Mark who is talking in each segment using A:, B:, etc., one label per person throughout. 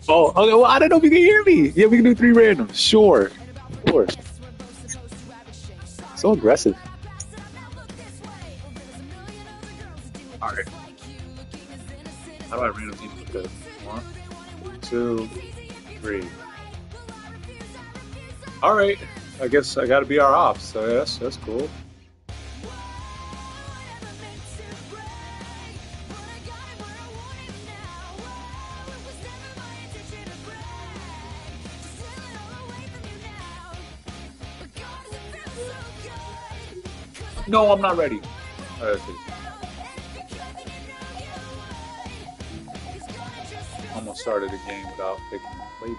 A: Oh, okay. Well, I don't know if you can hear me. Yeah, we can do 3 randoms. Sure. Sure. So aggressive. All right. How do I random teams with this? 1, 2, 3. All right. I guess I got to be our ops. So that's cool. No, I'm not ready. All right, let's see. Almost started the game without picking the play.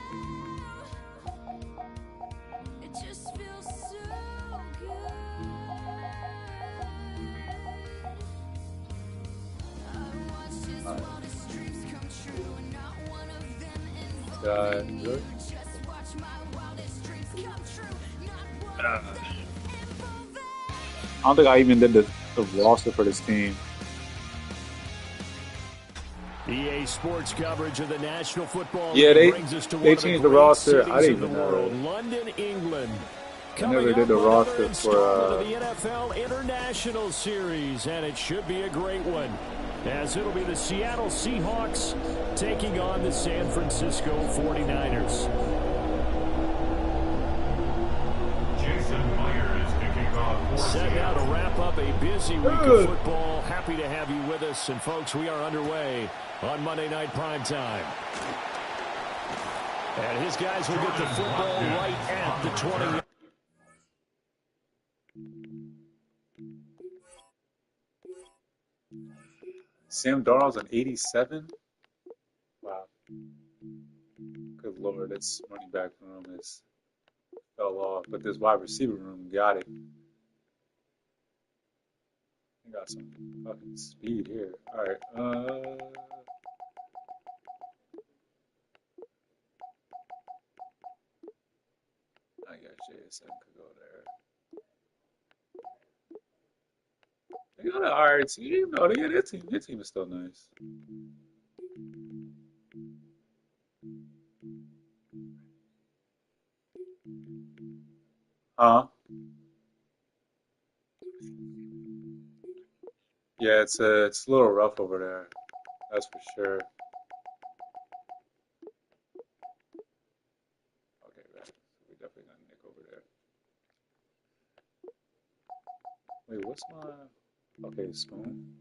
A: Good. I don't think I even did the roster for this team.
B: EA Sports coverage of the National Football
A: League
B: brings us to
A: they changed the roster. I didn't even know that.
B: London, England.
A: I never did the roster for
B: the NFL International Series, and it should be a great one, as it'll be the Seattle Seahawks taking on the San Francisco 49ers. Set now to wrap up a busy week of football. Happy to have you with us. And, folks, we are underway on Monday Night Primetime. And his guys will get the football right at the 20.
A: Sam Darnold's an 87? Wow. Good Lord, this running back room fell off. But this wide receiver room got it. We got some fucking speed here. Alright, I guess JSN could go there. They got an alright team. No, they got their team. Their team is still nice. Huh? Yeah, it's a little rough over there. That's for sure. Okay, right. We definitely got Nick over there. Wait, what's my... Okay, Spoon.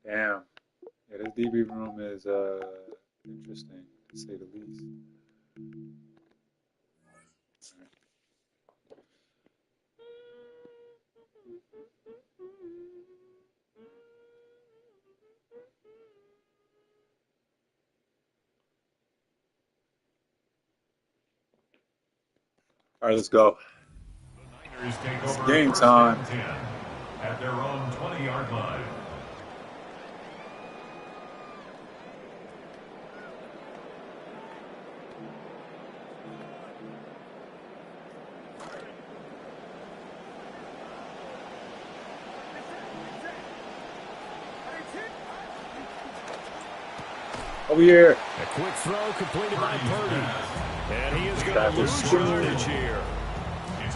A: Damn. Yeah, this DB room is interesting, to say the least. All right, let's go. It's game time.
C: At their own 20-yard line.
A: Over here.
B: A quick throw completed by Purdy. And he is going to lose yardage here.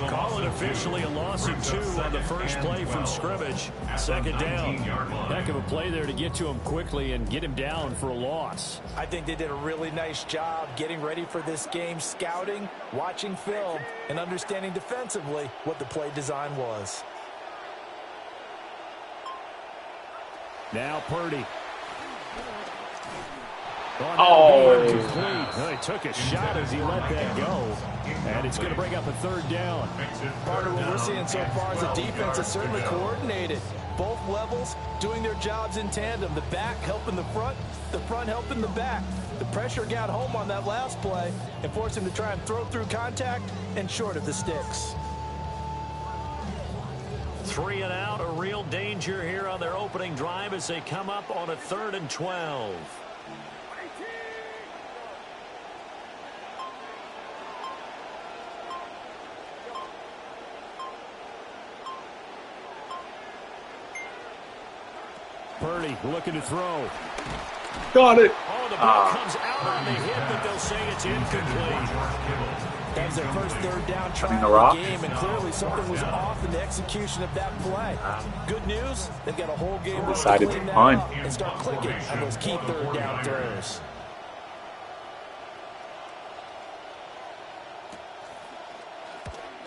B: Call it officially a loss of 2 on the first play from scrimmage. Second down. Heck of a play there to get to him quickly and get him down for a loss.
D: I think they did a really nice job getting ready for this game, scouting, watching film, and understanding defensively what the play design was.
B: Now Purdy.
A: Oh,
B: he took a shot as he let that go. And it's going to bring up a third down.
D: Part of what we're seeing so far is the defense is certainly coordinated. Both levels doing their jobs in tandem. The back helping the front helping the back. The pressure got home on that last play and forced him to try and throw through contact and short of the sticks.
B: 3 and out, a real danger here on their opening drive as they come up on a 3rd and 12. Purdy looking to throw.
A: Got it.
B: Oh, the ball comes out on the hit, but they'll say it's incomplete.
D: That was their first third down try
A: the
D: of
A: rock.
D: the game, and clearly something was off in the execution of that play. Good news, they've got a whole game to
A: Decided to
D: clean that
A: punt.
D: up and start clicking on those key third down throws.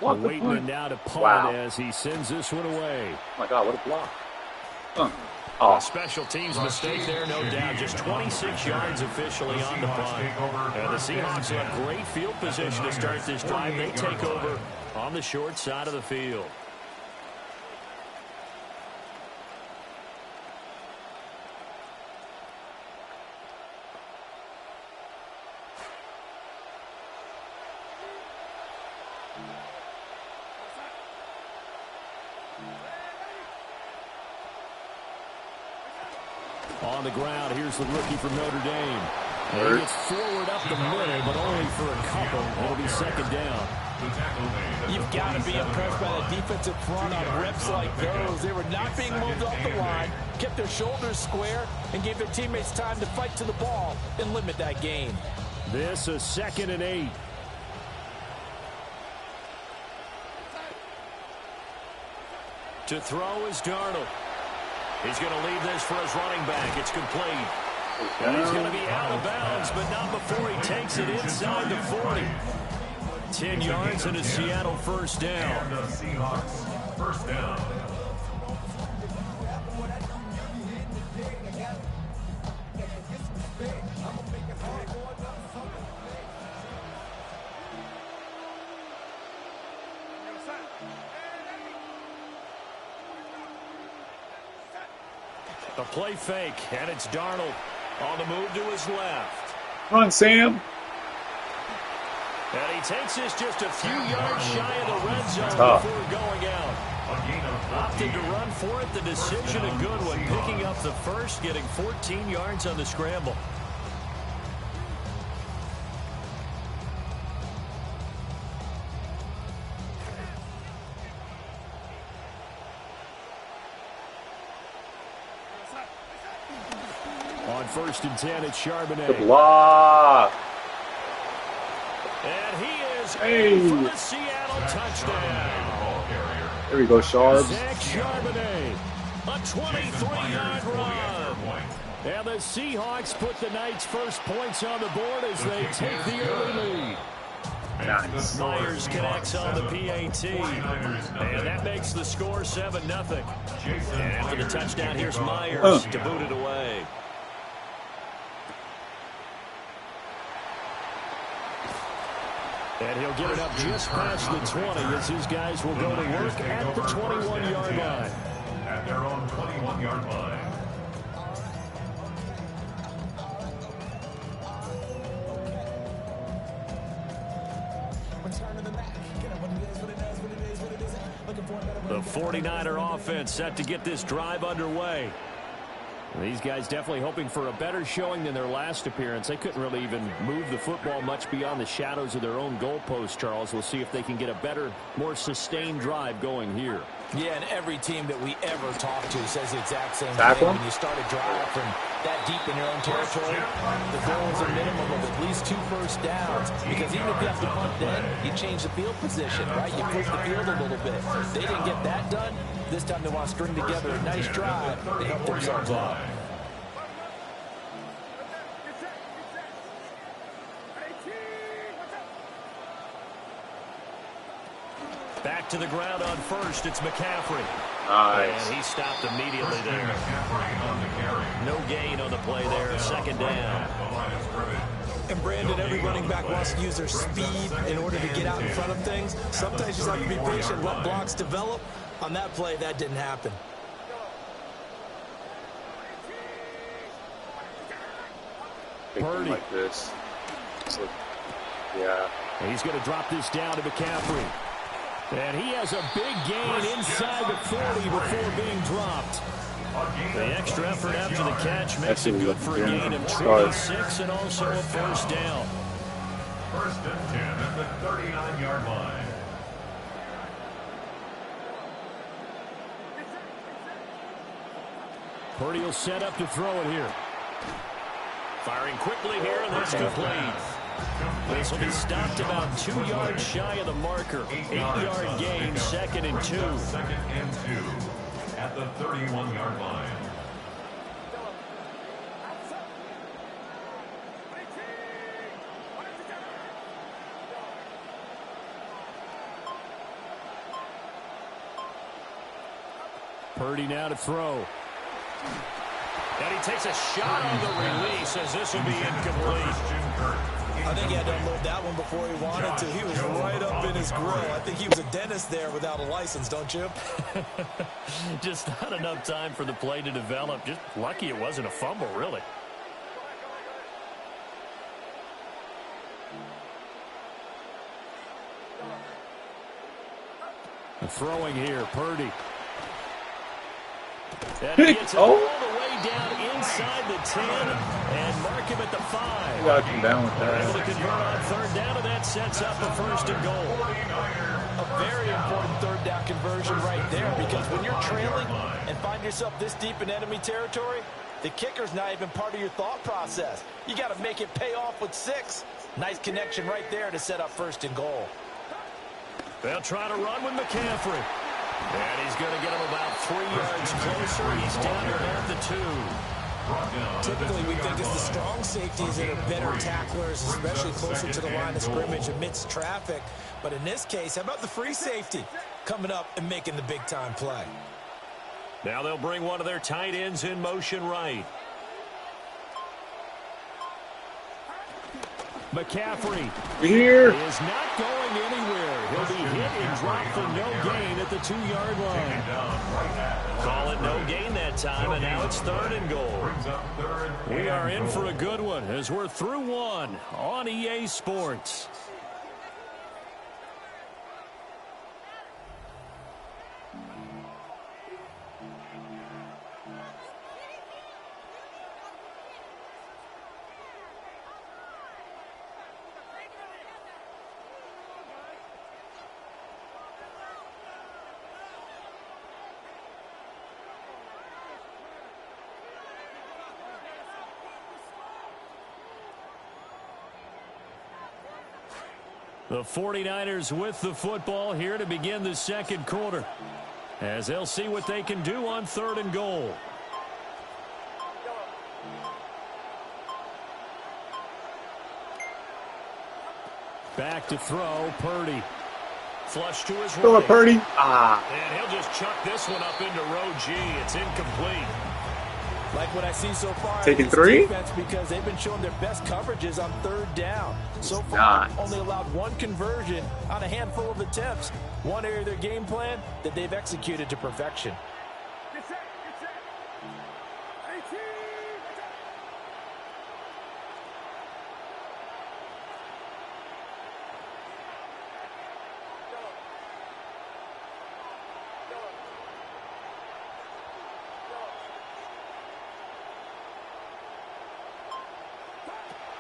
B: Waiting now to punt as he sends this one away.
A: Oh my God, what a block.
B: A special teams mistake there, no doubt. Just 26 yards officially on the punt. And the Seahawks will have great field position to start this drive. They take over on the short side of the field. On the ground, here's the rookie from Notre Dame. And he gets forward up the middle, but only for a couple. It'll be second down.
D: You've got to be impressed by the defensive front on reps like those. They were not being moved off the line, kept their shoulders square, and gave their teammates time to fight to the ball and limit that gain.
B: This is 2nd and 8. To throw is Darnold. He's going to leave this for his running back. It's complete. And he's going to be out of bounds, but not before he takes it inside the 40. 10 yards and a Seattle first down.
C: And the Seahawks first down.
B: The play fake, and it's Darnold on the move to his left.
A: Run, Sam.
B: And he takes this just a few yards shy of the red zone before going out. Opted to run for it. The decision a good one. Picking up the first, getting 14 yards on the scramble. On 1st and 10, it's Charbonnet.
A: The block.
B: And he is
A: Hey.
B: in for the Seattle touchdown.
A: There we go, Sharps.
B: Zach Charbonnet, a 23-yard run. And the Seahawks put the Knights' first points on the board as they take the early lead.
A: Nice.
B: Myers connects on the PAT. And that makes the score 7-0. And after the touchdown, here's Myers to boot it away. And he'll get it up just past the 20 as his guys will go to work at the 21-yard line.
C: At their own 21-yard line.
B: The 49er offense set to get this drive underway. These guys definitely hoping for a better showing than their last appearance. They couldn't really even move the football much beyond the shadows of their own goalpost, Charles. We'll see if they can get a better, more sustained drive going here.
D: Yeah, and every team that we ever talk to says the exact same
A: Tackle.
D: thing. When you start a drive from that deep in your own territory, the goal is a minimum of at least 2 first downs. Because even if you have to punt then, you change the field position, right? You push the field a little bit. They didn't get that done. This time they want to string together a nice drive to help themselves out.
B: Back to the ground on 1st, it's McCaffrey.
A: Nice.
B: And he stopped immediately there. No gain on the play there, 2nd down.
D: And Brandon, every running back wants to use their speed in order to get out in front of things. Sometimes you just have to be patient, let blocks develop. On that play, that didn't happen.
A: Purdy like this. So, yeah.
B: And he's going to drop this down to McCaffrey. And he has a big gain inside the 40 before being dropped. The extra effort after the catch makes it good for a gain of 26 and also a first down.
C: 1st and 10 at the 39-yard line.
B: Purdy will set up to throw it here. Firing quickly here, and that's complete. This will be stopped about 2 yards shy of the marker. 8-yard gain, 2nd and 2.
C: 2nd and 2 at the 31-yard line.
B: Purdy now to throw. And he takes a shot on the release as this will be incomplete.
D: I think he had to unload that one before he wanted to. He was right up in his grill. I think he was a dentist there without a license, don't you?
B: Just not enough time for the play to develop. Just lucky it wasn't a fumble, really. Throwing here, Purdy. And he gets it all the way down inside the 10 and mark him at the 5.
A: Got him down with that.
B: Able to convert on 3rd down, and that sets up a 1st and goal.
D: A very important 3rd down conversion right there, because when you're trailing and find yourself this deep in enemy territory, the kicker's not even part of your thought process. You got to make it pay off with 6. Nice connection right there to set up 1st and goal.
B: They'll try to run with McCaffrey. And he's going to get him about 3 yards closer. He's down here at the 2.
D: Typically, we think it's the strong safeties that are better tacklers, especially closer to the line of scrimmage amidst traffic. But in this case, how about the free safety coming up and making the big-time play?
B: Now they'll bring one of their tight ends in motion right. McCaffrey
A: here
B: is not going anywhere. He'll be hit and dropped for no gain at the 2-yard line. Call it no gain that time, and now it's 3rd and goal. We are in for a good one as we're through one on EA Sports. The 49ers with the football here to begin the 2nd quarter, as they'll see what they can do on 3rd and goal. Back to throw, Purdy. Flush to his right.
A: Throw it, Purdy.
B: And he'll just chuck this one up into row G. It's incomplete.
D: Like what I see so far,
A: taking 3
D: defense, because they've been showing their best coverages on 3rd down. So far, only allowed 1 conversion on a handful of attempts. One area of their game plan that they've executed to perfection.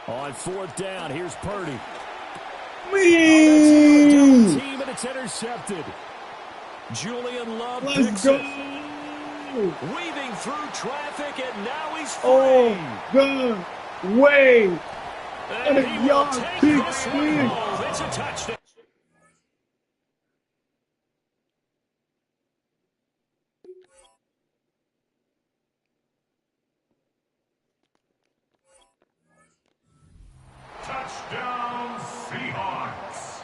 B: On 4th down, here's Purdy.
A: Team,
B: and it's intercepted. Julian Love
A: let's
B: picks
A: go.
B: it. Weaving through traffic, and now he's free.
A: Oh, the way.
B: And
A: And a yard big swing.
B: It's a touchdown.
C: Touchdown, Seahawks.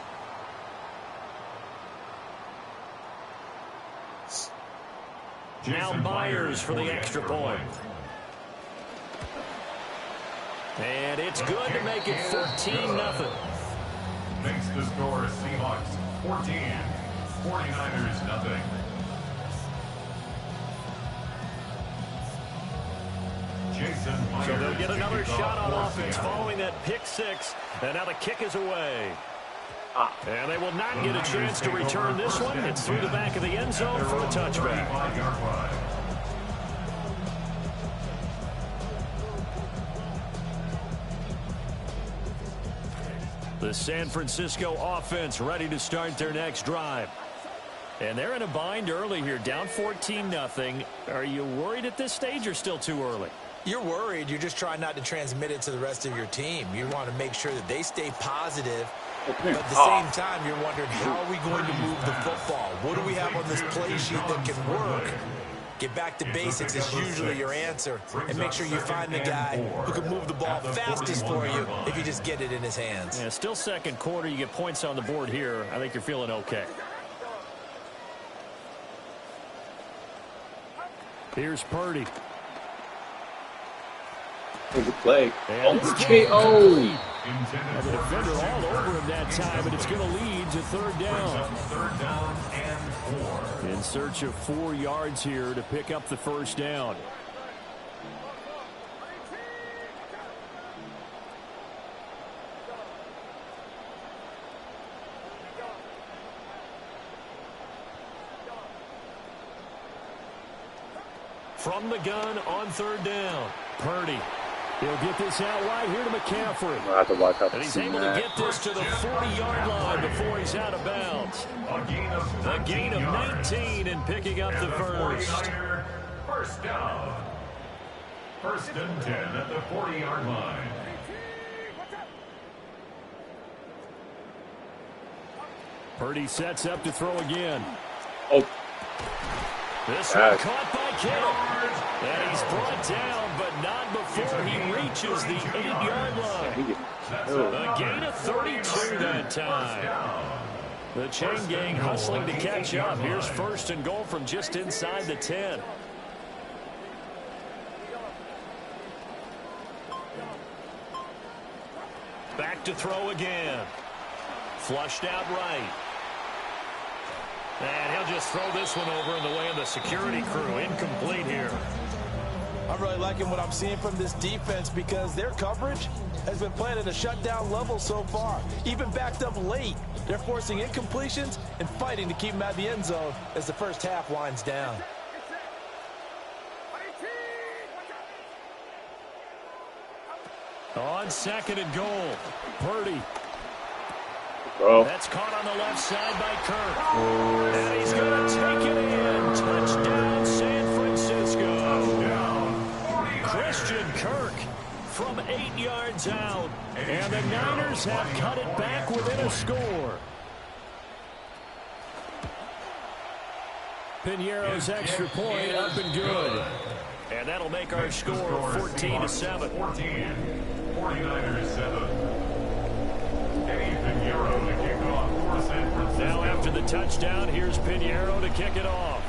B: Now Myers for the extra point. And it's good to make it 14-0.
C: Makes the score Seahawks 14, 49ers nothing.
B: So they'll get another shot on offense following that pick 6. And now the kick is away. And they will not get a chance to return this one. It's through the back of the end zone for a touchback. The San Francisco offense ready to start their next drive. And they're in a bind early here, down 14-0. Are you worried at this stage or still too early?
D: You're worried. You're just trying not to transmit it to the rest of your team. You want to make sure that they stay positive. But at the same time, you're wondering, how are we going to move the football? What do we have on this play sheet that can work? Get back to basics is usually your answer. And make sure you find the guy who can move the ball fastest for you if you just get it in his hands.
B: Yeah, still second quarter. You get points on the board here. I think you're feeling okay. Here's Purdy.
A: Good play.
B: Oh, the defender all over him that time, but it's going to lead to third down.
C: Third down and 4.
B: In search of 4 yards here to pick up the first down. From the gun on third down, Purdy. He'll get this out wide here to McCaffrey.
A: I have to watch out.
B: And he's able to get this to the 40-yard line before he's out of bounds. A gain of 19 and picking up the first.
C: First down. First and 10 at the 40-yard line.
B: Purdy sets up to throw again.
A: Oh.
B: This one caught by Kittle. And he's brought down, but not before he reaches the 8-yard line. A gain of 32 that time. The chain gang hustling to catch up. Here's first and goal from just inside the 10. Back to throw again. Flushed out right. And he'll just throw this one over in the way of the security crew. Incomplete here.
D: I'm really liking what I'm seeing from this defense because their coverage has been playing at a shutdown level so far. Even backed up late, they're forcing incompletions and fighting to keep them at the end zone as the first half winds down.
B: On second and goal, Purdy.
A: Bro.
B: That's caught on the left side by Kirk. And he's going to take it in. Touchdown, San Francisco. Christian Kirk from 8 yards out. And the Niners have cut it back within a score. Piñeiro's extra point up and good. And that'll make our score 14-7.
C: 49ers 7.
B: Now after the touchdown, here's Piñeiro to kick it off.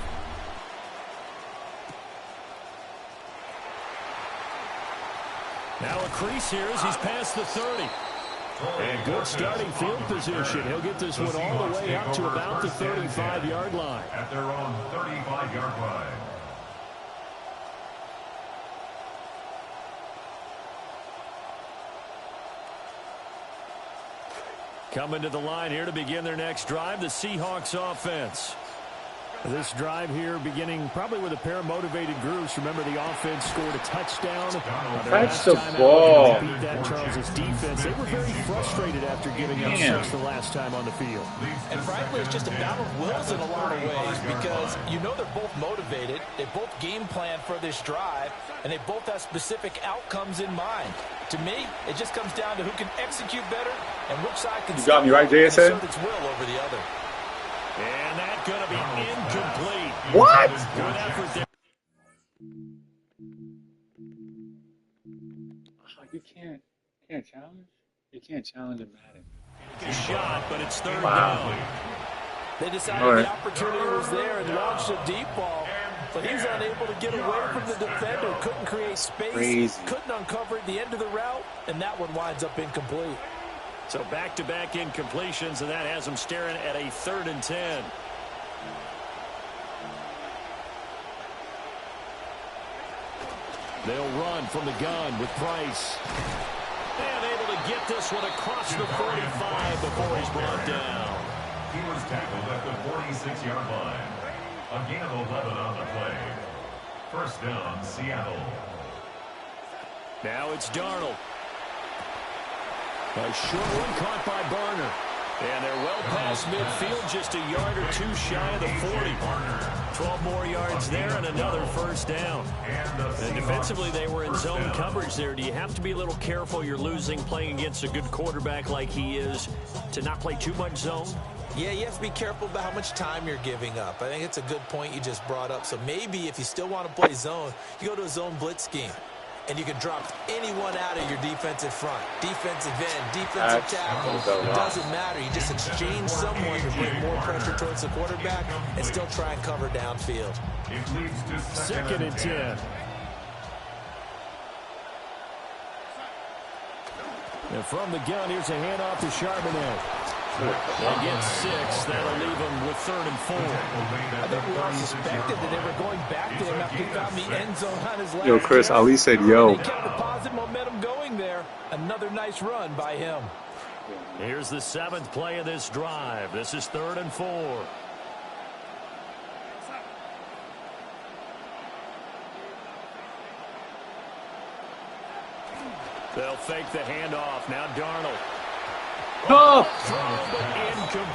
B: Now a crease here as he's past the 30. And good starting field position. He'll get this one all the way up to about the 35-yard line.
C: At their own 35-yard line.
B: Coming to the line here to begin their next drive, the Seahawks offense. This drive here beginning probably with a pair of motivated groups. Remember, the offense scored a touchdown.
A: Catch the ball.
B: Beat that Charles' defense. They were very frustrated after giving up 6 the last time on the field.
D: And frankly, it's just a battle of wills in a lot of ways because you know they're both motivated. They both game plan for this drive, and they both have specific outcomes in mind. To me, it just comes down to who can execute better and which side can
A: got me right, JSN?
D: assert its will over the other.
B: And that's going to be incomplete.
A: What?
B: Good effort there.
A: Oh, you can't challenge? You can't challenge a Madden.
B: A shot, but it's third down.
D: They decided the opportunity was there and launched a deep ball, but he was unable to get away from the defender, couldn't create space, couldn't uncover at the end of the route, and that one winds up incomplete.
B: So back-to-back incompletions, and that has them staring at a 3rd and 10. They'll run from the gun with Price. And able to get this one across the 45 before he's brought down.
C: He was tackled at the 46-yard line. A gain of 11 on the play. First down, Seattle.
B: Now it's Darnold. A short one caught by Barner. And they're well past midfield, just a yard or two shy of the 40. 12 more yards there and another first down. And defensively, they were in zone coverage there. Do you have to be a little careful you're losing playing against a good quarterback like he is to not play too much zone?
D: Yeah, you have to be careful about how much time you're giving up. I think it's a good point you just brought up. So maybe if you still want to play zone, you go to a zone blitz scheme. And you can drop anyone out of your defensive front. Defensive end, defensive tackle. It doesn't matter. You just exchange someone to bring more pressure towards the quarterback and still try and cover downfield.
B: Second and 10. And from the gun, here's a handoff to Charbonnet. They get 6. That'll leave them with 3rd and 4.
D: I think we all suspected that they were going back to him after he found the end zone on his last
A: Yo, Chris,
D: carry.
A: Ali said, yo.
D: He kept the positive momentum going there. Another nice run by him.
B: Here's the 7th play of this drive. This is 3rd and 4. They'll fake the handoff. Now Darnold.
A: Oh,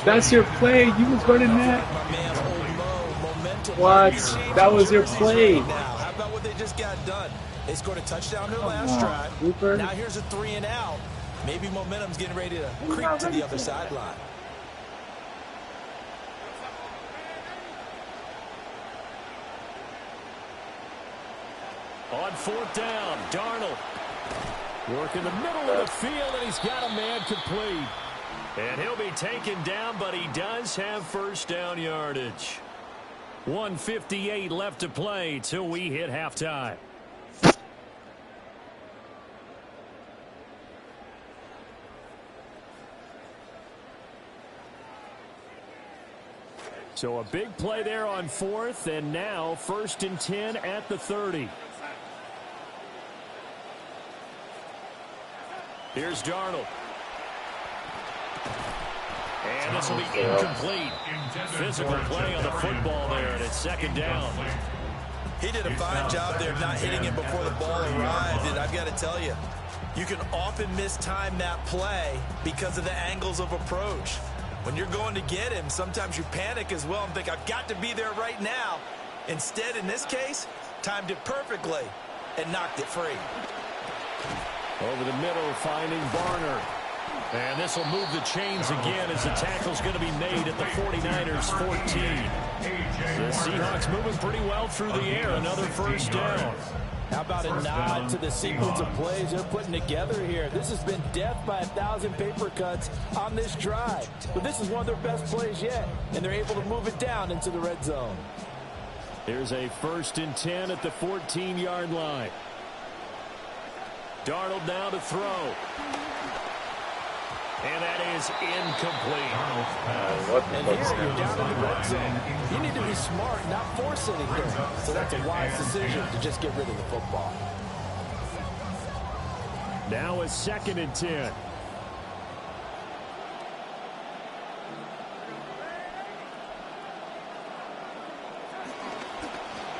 A: that's your play. You was running that. What? That was your play.
D: How about what they just got done? They scored a touchdown their last drive.
A: Cooper.
D: Now here's a 3 and out. Maybe momentum's getting ready to creep to the other sideline.
B: On 4th down, Darnold. Work in the middle of the field, and he's got a man complete. And he'll be taken down, but he does have first down yardage. 1:58 left to play till we hit halftime. So a big play there on 4th, and now 1st and 10 at the 30. Here's Darnold. And this will be incomplete. Physical play on the football there, and it's 2nd down.
D: He did a fine job there not hitting it before the ball arrived, and I've got to tell you, you can often mistime that play because of the angles of approach. When you're going to get him, sometimes you panic as well and think, I've got to be there right now. Instead, in this case, timed it perfectly and knocked it free.
B: Over the middle, finding Barner. And this will move the chains again as the tackle's going to be made at the 49ers 14. The Seahawks moving pretty well through the air. Another first down.
D: How about a nod to the sequence of plays they're putting together here? This has been death by 1,000 paper cuts on this drive. But this is one of their best plays yet, and they're able to move it down into the red zone.
B: Here's a 1st and 10 at the 14-yard line. Darnold now to throw. And that is incomplete.
D: And here you're down in the red zone. You need to be smart, not force anything. So that's a wise decision to just get rid of the football.
B: Now a 2nd and 10.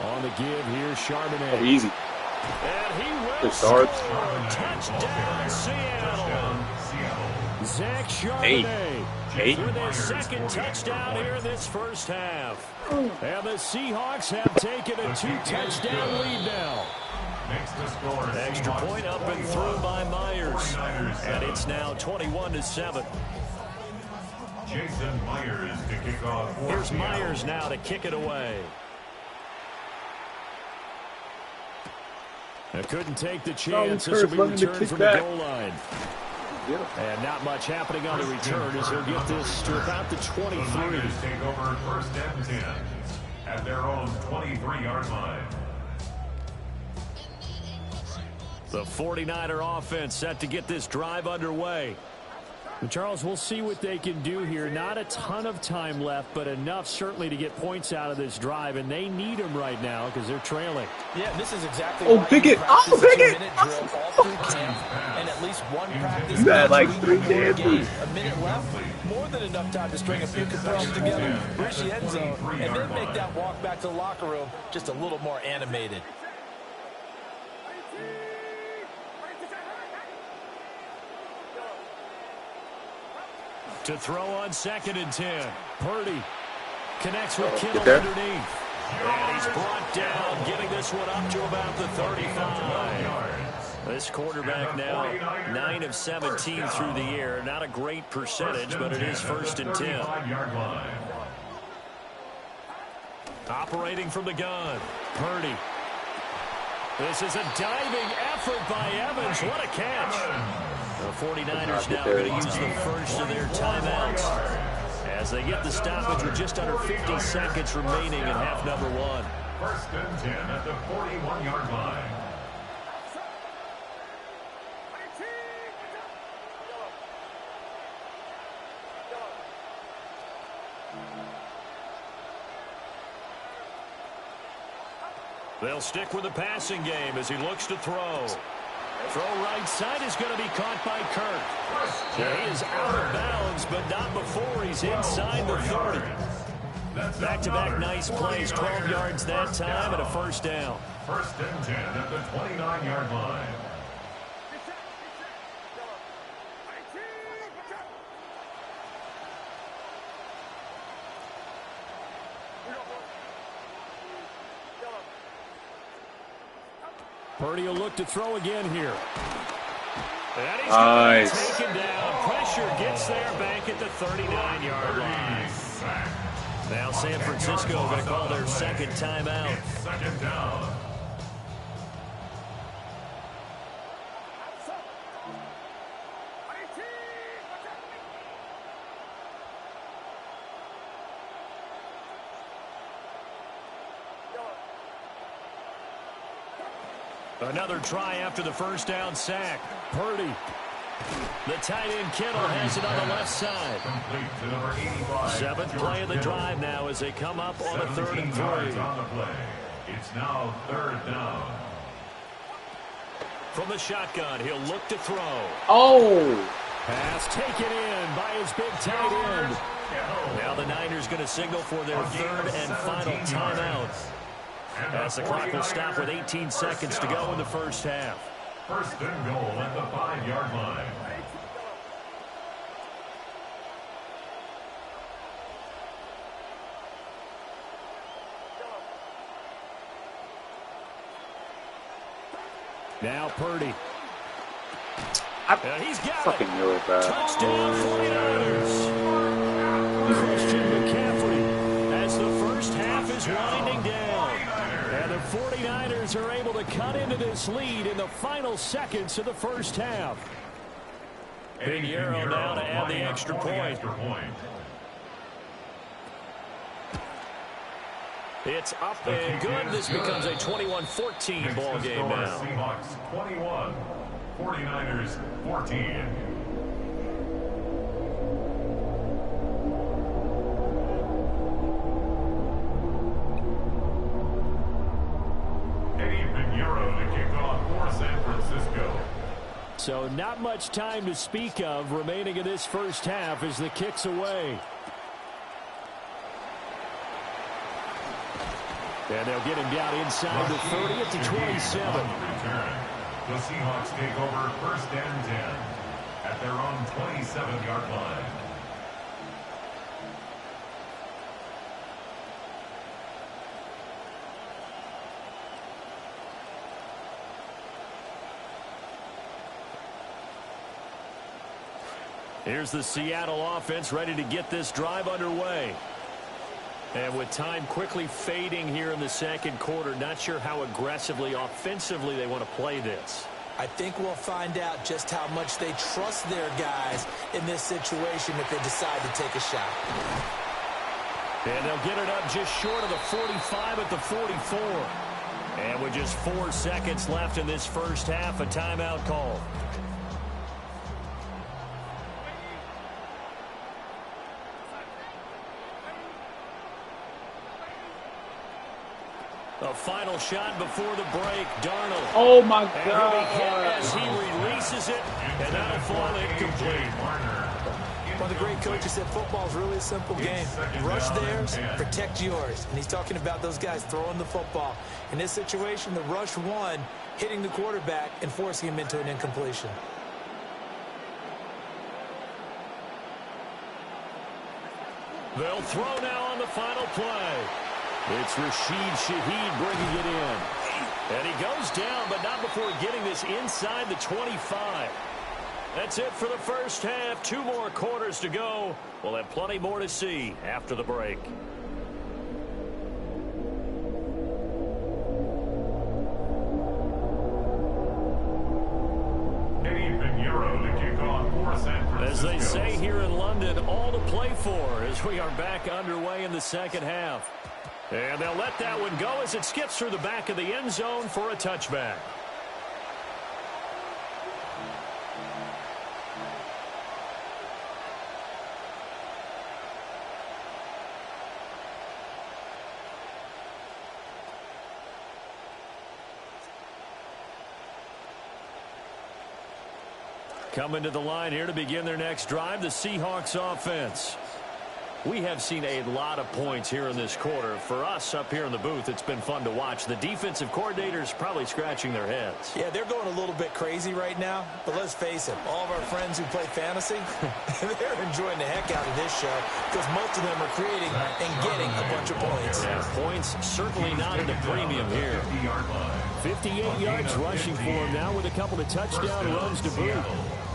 B: On the give here, Charbonnet.
A: Oh, easy.
B: And he will
A: score.
B: Touchdown, Seattle. Zach Charbonnet with his 2nd touchdown here in this first half. And the Seahawks have taken a 2-touchdown lead now. Extra point up and through by Myers. And it's now 21-7.
C: Jason Myers to kick off.
B: Here's Myers now to kick it away. Couldn't take the chance. This will be returned from the goal line. And not much happening on the return as he'll get this to about the 23.
C: Take over 1st and 10 at their own 23-yard line.
B: The 49er offense set to get this drive underway. And Charles, we'll see what they can do here. Not a ton of time left, but enough certainly to get points out of this drive, and they need them right now because they're trailing.
D: Yeah, this is exactly
A: Oh, Pickett! Oh, Pickett!
D: And at least one practice.
A: You had like 3 dances.
D: A minute left, more than enough time to string a few compressions together, reach the end zone, and then make that walk back to the locker room just a little more animated.
B: To throw on 2nd and 10. Purdy connects with Kittle
A: there.
B: underneath. And he's brought down, getting this one up to about the 35. This quarterback now 9 of 17 through the air. Not a great percentage, but it is 1st and 10. Operating from the gun, Purdy. This is a diving effort by Evans. What a catch. The 49ers now going to use the first of their timeouts as they get the stoppage with just under 50 seconds remaining in half number 1.
C: 1st and 10 at the 41-yard line.
B: They'll stick with the passing game as he looks to throw. Throw right side is going to be caught by Kirk. He is out of bounds, but not before he's inside the 30. Back-to-back nice plays, 12 yards that time, and a 1st down.
C: 1st and 10 at the 29-yard line.
B: Purdy will look to throw again here. And he's
A: nice.
B: Taken down. Pressure gets there back at the 39-yard line. Now San Francisco going to call their 2nd timeout.
C: 2nd down.
B: Another try after the 1st down sack. Purdy. The tight end Kittle has it on the left side. 7th play of the drive now as they come up on a 3rd and 3.
C: It's now 3rd down.
B: From the shotgun, he'll look to throw.
A: Oh!
B: Pass taken in by his big tight end. Now the Niners going to signal for their 3rd and final timeout. As the clock will stop with 18 seconds to go in the 1st half.
C: 1st and goal at the 5-yard line.
B: Now Purdy. He's got
A: fucking knew it, bad.
B: Touchdown 49ers. Christian McCaffrey as the 1st half is winding down. And the 49ers are able to cut into this lead in the final seconds of the 1st half. Pinheiro now to add the extra point. It's up and good. This becomes a 21-14 ball game now.
C: Seahawks 21, 49ers 14.
B: So not much time to speak of remaining in this 1st half as the kick's away. And they'll get him down inside the 30 at the 27.
C: The Seahawks take over 1st and 10 at their own 27-yard line.
B: Here's the Seattle offense ready to get this drive underway. And with time quickly fading here in the 2nd quarter, not sure how aggressively, offensively they want to play this.
D: I think we'll find out just how much they trust their guys in this situation if they decide to take a shot.
B: And they'll get it up just short of the 45 at the 44. And with just 4 seconds left in this 1st half, a timeout call. A final shot before the break. Darnold.
A: Oh, my
B: And
A: God.
B: he'll be hit as he releases it, and that'll fall incomplete.
D: One of the great coaches said football's really a simple game. Rush theirs, protect yours. And he's talking about those guys throwing the football. In this situation, the rush one, hitting the quarterback and forcing him into an incompletion.
B: They'll throw now on the final play. It's Rashid Shaheed bringing it in. And he goes down, but not before getting this inside the 25. That's it for the first half. 2 more quarters to go. We'll have plenty more to see after the break. As they say here in London, all to play for as we are back underway in the second half. And they'll let that one go as it skips through the back of the end zone for a touchback. Coming to the line here to begin their next drive, the Seahawks offense. We have seen a lot of points here in this quarter. For us up here in the booth, it's been fun to watch. The defensive coordinators probably scratching their heads.
D: Yeah, they're going a little bit crazy right now. But let's face it, all of our friends who play fantasy, they're enjoying the heck out of this show because most of them are creating and getting a bunch of points.
B: Yeah, points certainly not at a premium here. 58 yards rushing for him now with a couple of touchdown runs to boot.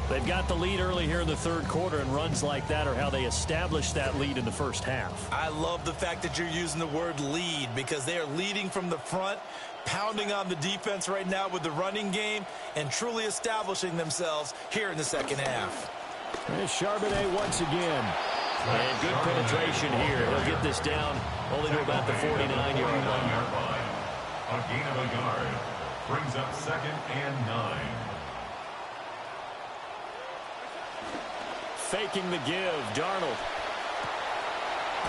B: They've got the lead early here in the third quarter, and runs like that are how they established that lead in the first half.
D: I love the fact that you're using the word lead because they are leading from the front, pounding on the defense right now with the running game, and truly establishing themselves here in the second half.
B: There's Charbonnet once again. And good penetration here. He'll get this down only to about the 49-yard line.
C: A gain of a yard brings up 2nd and 9.
B: Faking the give, Darnold.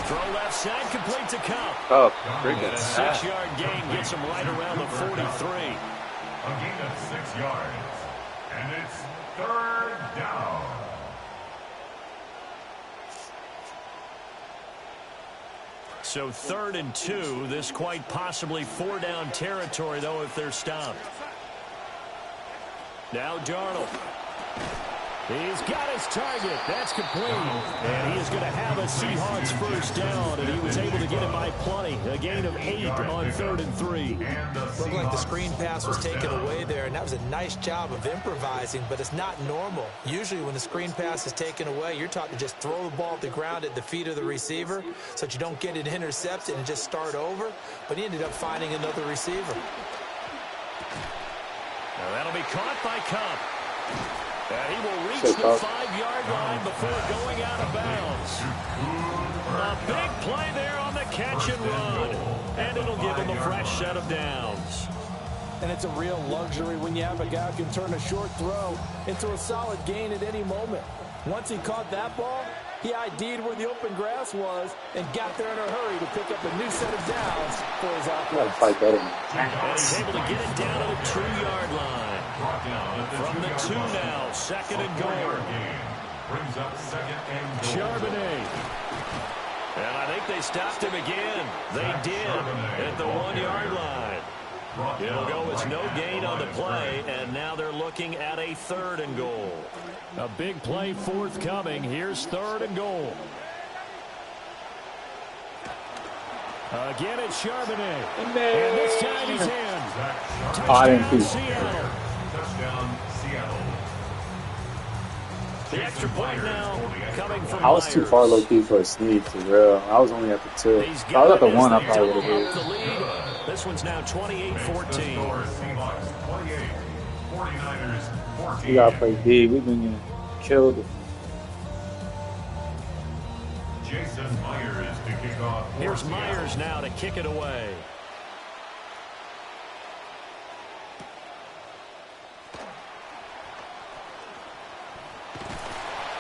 B: Throw left side, complete to Cup.
A: Oh,
B: And a 6-yard gain gets him right around the 43.
C: A gain of 6 yards. And it's 3rd down.
B: So 3rd and 2. This quite possibly 4-down territory, though, if they're stopped. Now Darnold. He's got his target. That's complete. And he is going to have a Seahawks first down, and he was able to get it by plenty. A gain of 8 on 3rd and 3.
D: Looked like the screen pass was taken away there, and that was a nice job of improvising, but it's not normal. Usually when the screen pass is taken away, you're taught to just throw the ball at the ground at the feet of the receiver so that you don't get it intercepted and just start over, but he ended up finding another receiver.
B: Now that'll be caught by Cup. And he will reach the 5-yard line before going out of bounds. A big play there on the catch and run. And it'll give him a fresh set of downs.
D: And it's a real luxury when you have a guy who can turn a short throw into a solid gain at any moment. Once he caught that ball, he ID'd where the open grass was and got there in a hurry to pick up a new set of downs for his offense.
B: And he's able to get it down to the 2-yard line. From the 2 now, 2nd and goal.
C: Brings up 2nd and goal.
B: Charbonnet. And I think they stopped him again. They did at the 1-yard line. It'll go as no gain on the play, and now they're looking at a 3rd and goal. A big play forthcoming. Here's 3rd and goal. Again, it's Charbonnet. And this time he's in. Touchdown, Seattle.
C: Touchdown, Seattle.
B: The extra point now coming from
A: I was too far low key for a sneak, for real. I was only at the 2. If I was at the 1, I probably would have hit.
B: This one's now 28-14.
C: Seahawks 28, 49ers 14.
A: We gotta play D. We've been getting killed.
C: Jason Myers to kick off.
B: Here's Myers now to kick it away.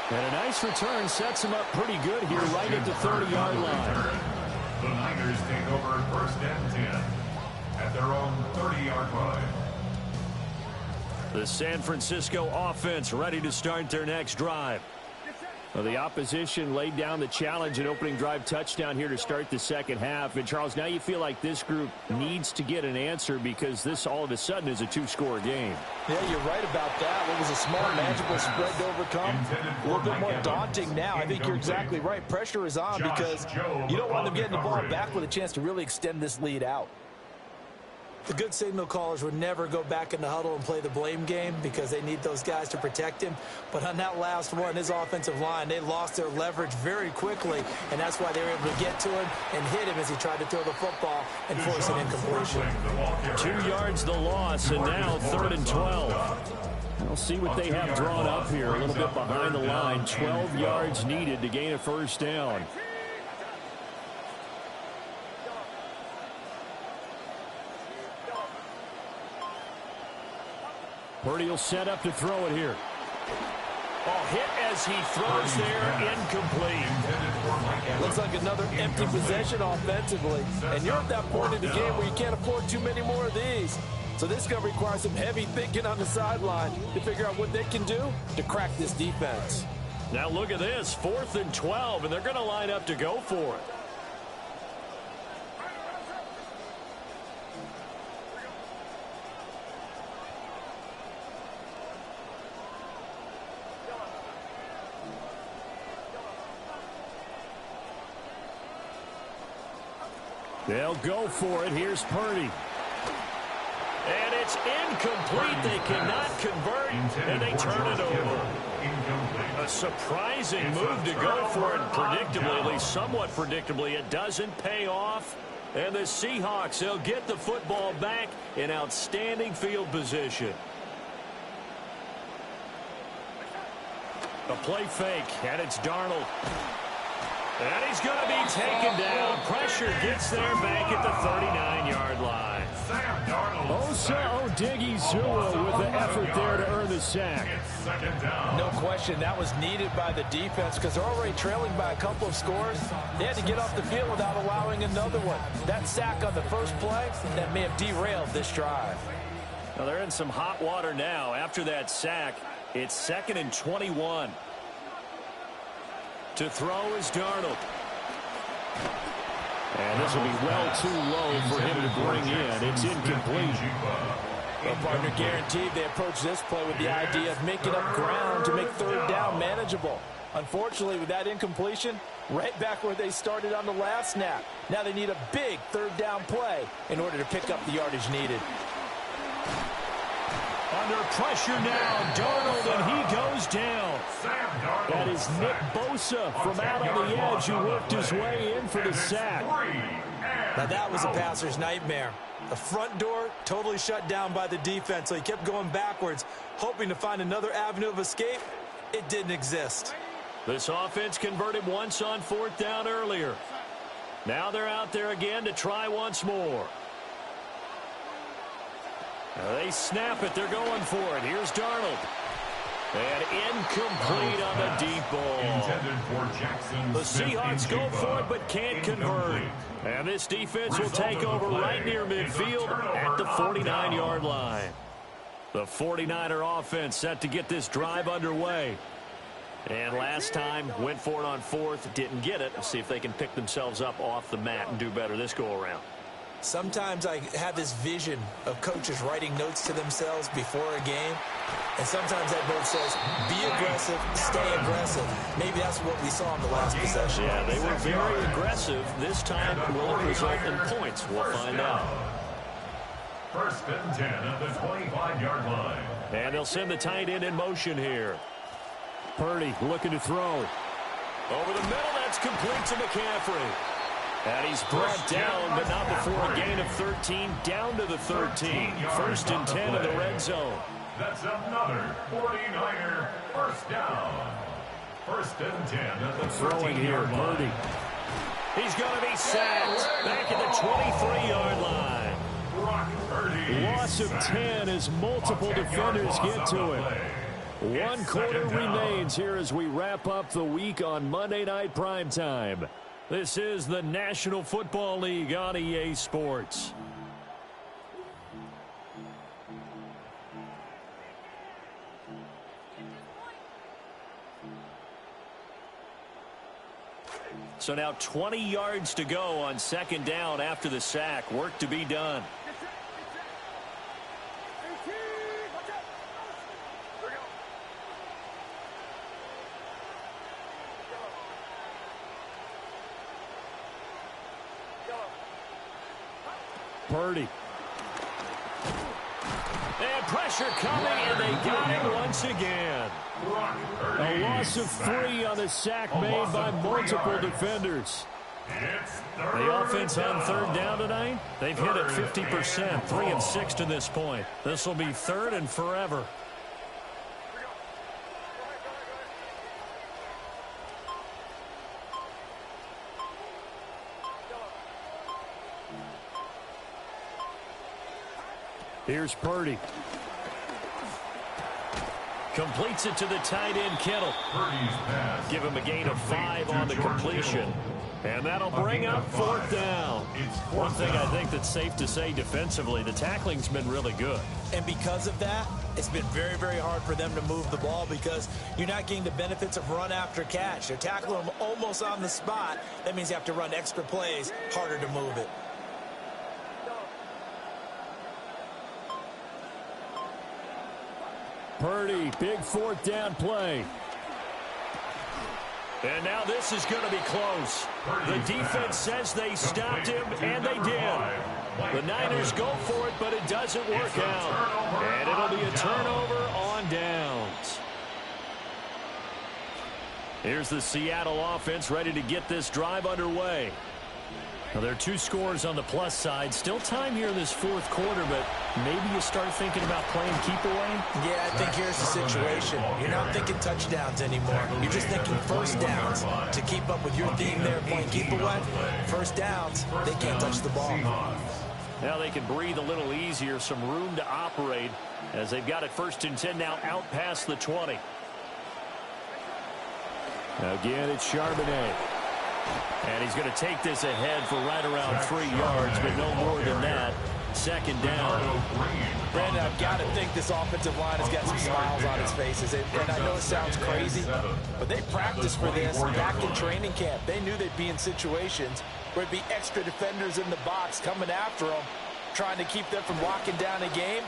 B: And a nice return sets him up pretty good here right at the 30-yard line.
C: The Niners take over 1st and 10 at their own 30-yard line.
B: The San Francisco offense ready to start their next drive. Well, the opposition laid down the challenge and opening drive touchdown here to start the second half. And, Charles, now you feel like this group needs to get an answer because this all of a sudden is a 2-score game.
D: Yeah, you're right about that. What was a small, manageable spread to overcome. A little bit more daunting now. I think you're exactly right. Pressure is on because you don't want them getting the ball back with a chance to really extend this lead out. The good signal callers would never go back in the huddle and play the blame game because they need those guys to protect him. But on that last one, his offensive line, they lost their leverage very quickly, and that's why they were able to get to him and hit him as he tried to throw the football and force an incompletion.
B: 2 yards the loss, and now 3rd and 12. We'll see what they have drawn up here. A little bit behind the line. 12 yards needed to gain a first down. Purdy will set up to throw it here. Oh, hit as he throws there, incomplete.
D: Looks like another empty possession offensively. And you're at that point in the game where you can't afford too many more of these. So this is going to require some heavy thinking on the sideline to figure out what they can do to crack this defense.
B: Now look at this, 4th and 12, and they're going to line up to go for it. They'll go for it. Here's Purdy. And it's incomplete. They cannot convert, and they turn it over. A surprising move to go for it. Predictably, at least somewhat predictably, it doesn't pay off. And the Seahawks, they'll get the football back in outstanding field position. A play fake, and it's Darnold. And he's going to be taken down. Pressure gets there back at the 39-yard line. Osa Odighizuwa with the effort there to earn the sack.
D: No question, that was needed by the defense because they're already trailing by a couple of scores. They had to get off the field without allowing another one. That sack on the first play, that may have derailed this drive.
B: Well, they're in some hot water now. After that sack, it's 2nd and 21. To throw is Darnold. And this will be well too low for him to bring in. It's incomplete.
D: Well, partner, guaranteed they approach this play with the idea of making up ground to make 3rd down manageable. Unfortunately, with that incompletion, right back where they started on the last snap. Now they need a big 3rd down play in order to pick up the yardage needed.
B: Under pressure now, Darnold, and he goes down. That is Nick Bosa from out on the edge who worked his way in for the sack.
D: Now that was a passer's nightmare. The front door totally shut down by the defense, so he kept going backwards, hoping to find another avenue of escape. It didn't exist.
B: This offense converted once on 4th down earlier. Now they're out there again to try once more. Now they snap it. They're going for it. Here's Darnold. And incomplete on the deep ball. The Seahawks go for it but can't convert. And this defense will take over right near midfield at the 49-yard line. The 49er offense set to get this drive underway. And last time, went for it on 4th, didn't get it. Let's see if they can pick themselves up off the mat and do better this go-around.
D: Sometimes I have this vision of coaches writing notes to themselves before a game. And sometimes that note says, be aggressive, stay aggressive. Maybe that's what we saw in the last possession.
B: Yeah, they were very aggressive. This time, will it result in points? We'll find out.
C: 1st and 10 at the 25-yard line.
B: And they'll send the tight end in motion here. Purdy looking to throw. Over the middle, that's complete to McCaffrey. And he's brought down, but not before a gain of 13, down to the 13. 1st and 10 in the red zone.
C: That's another 49er first down. 1st and 10 at the
B: throwing here, Purdy. He's going to be sacked back at the 23-yard line. Loss of 10 as multiple defenders get to him. 1 quarter remains here as we wrap up the week on Monday Night Primetime. This is the National Football League on EA Sports. So now 20 yards to go on 2nd down after the sack. Work to be done. Purdy. And pressure coming, and they got him once again. A loss of 3 on the sack made by multiple defenders. The offense on 3rd down tonight, they've hit it 50%, 3 of 6 to this point. This will be 3rd and forever. Here's Purdy. Completes it to the tight end, Kittle. Give him a gain of 5 on the completion. And that'll bring up 4th down. One thing I think that's safe to say defensively, the tackling's been really good.
D: And because of that, it's been very, very hard for them to move the ball because you're not getting the benefits of run after catch. They're tackling them almost on the spot. That means you have to run extra plays, harder to move it.
B: Purdy, big 4th down play. And now this is going to be close. The defense says they stopped him, and they did. The Niners go for it, but it doesn't work out. And it'll be a turnover on downs. Here's the Seattle offense ready to get this drive underway. Now, there are 2 scores on the plus side. Still time here in this 4th quarter, but maybe you start thinking about playing keep away?
D: Yeah, I think here's the situation. You're not thinking touchdowns anymore. You're just thinking first downs. To keep up with your theme there, playing keep away, first downs, they can't touch the ball.
B: Now they can breathe a little easier, some room to operate as they've got it 1st and 10 now out past the 20. Again, it's Charbonnet. And he's going to take this ahead for right around 3 yards, but no more than that. 2nd down.
D: Brandon, I've got to think this offensive line has got some smiles on its faces. And I know it sounds crazy, but they practiced for this back in training camp. They knew they'd be in situations where it'd be extra defenders in the box coming after them, trying to keep them from locking down a game.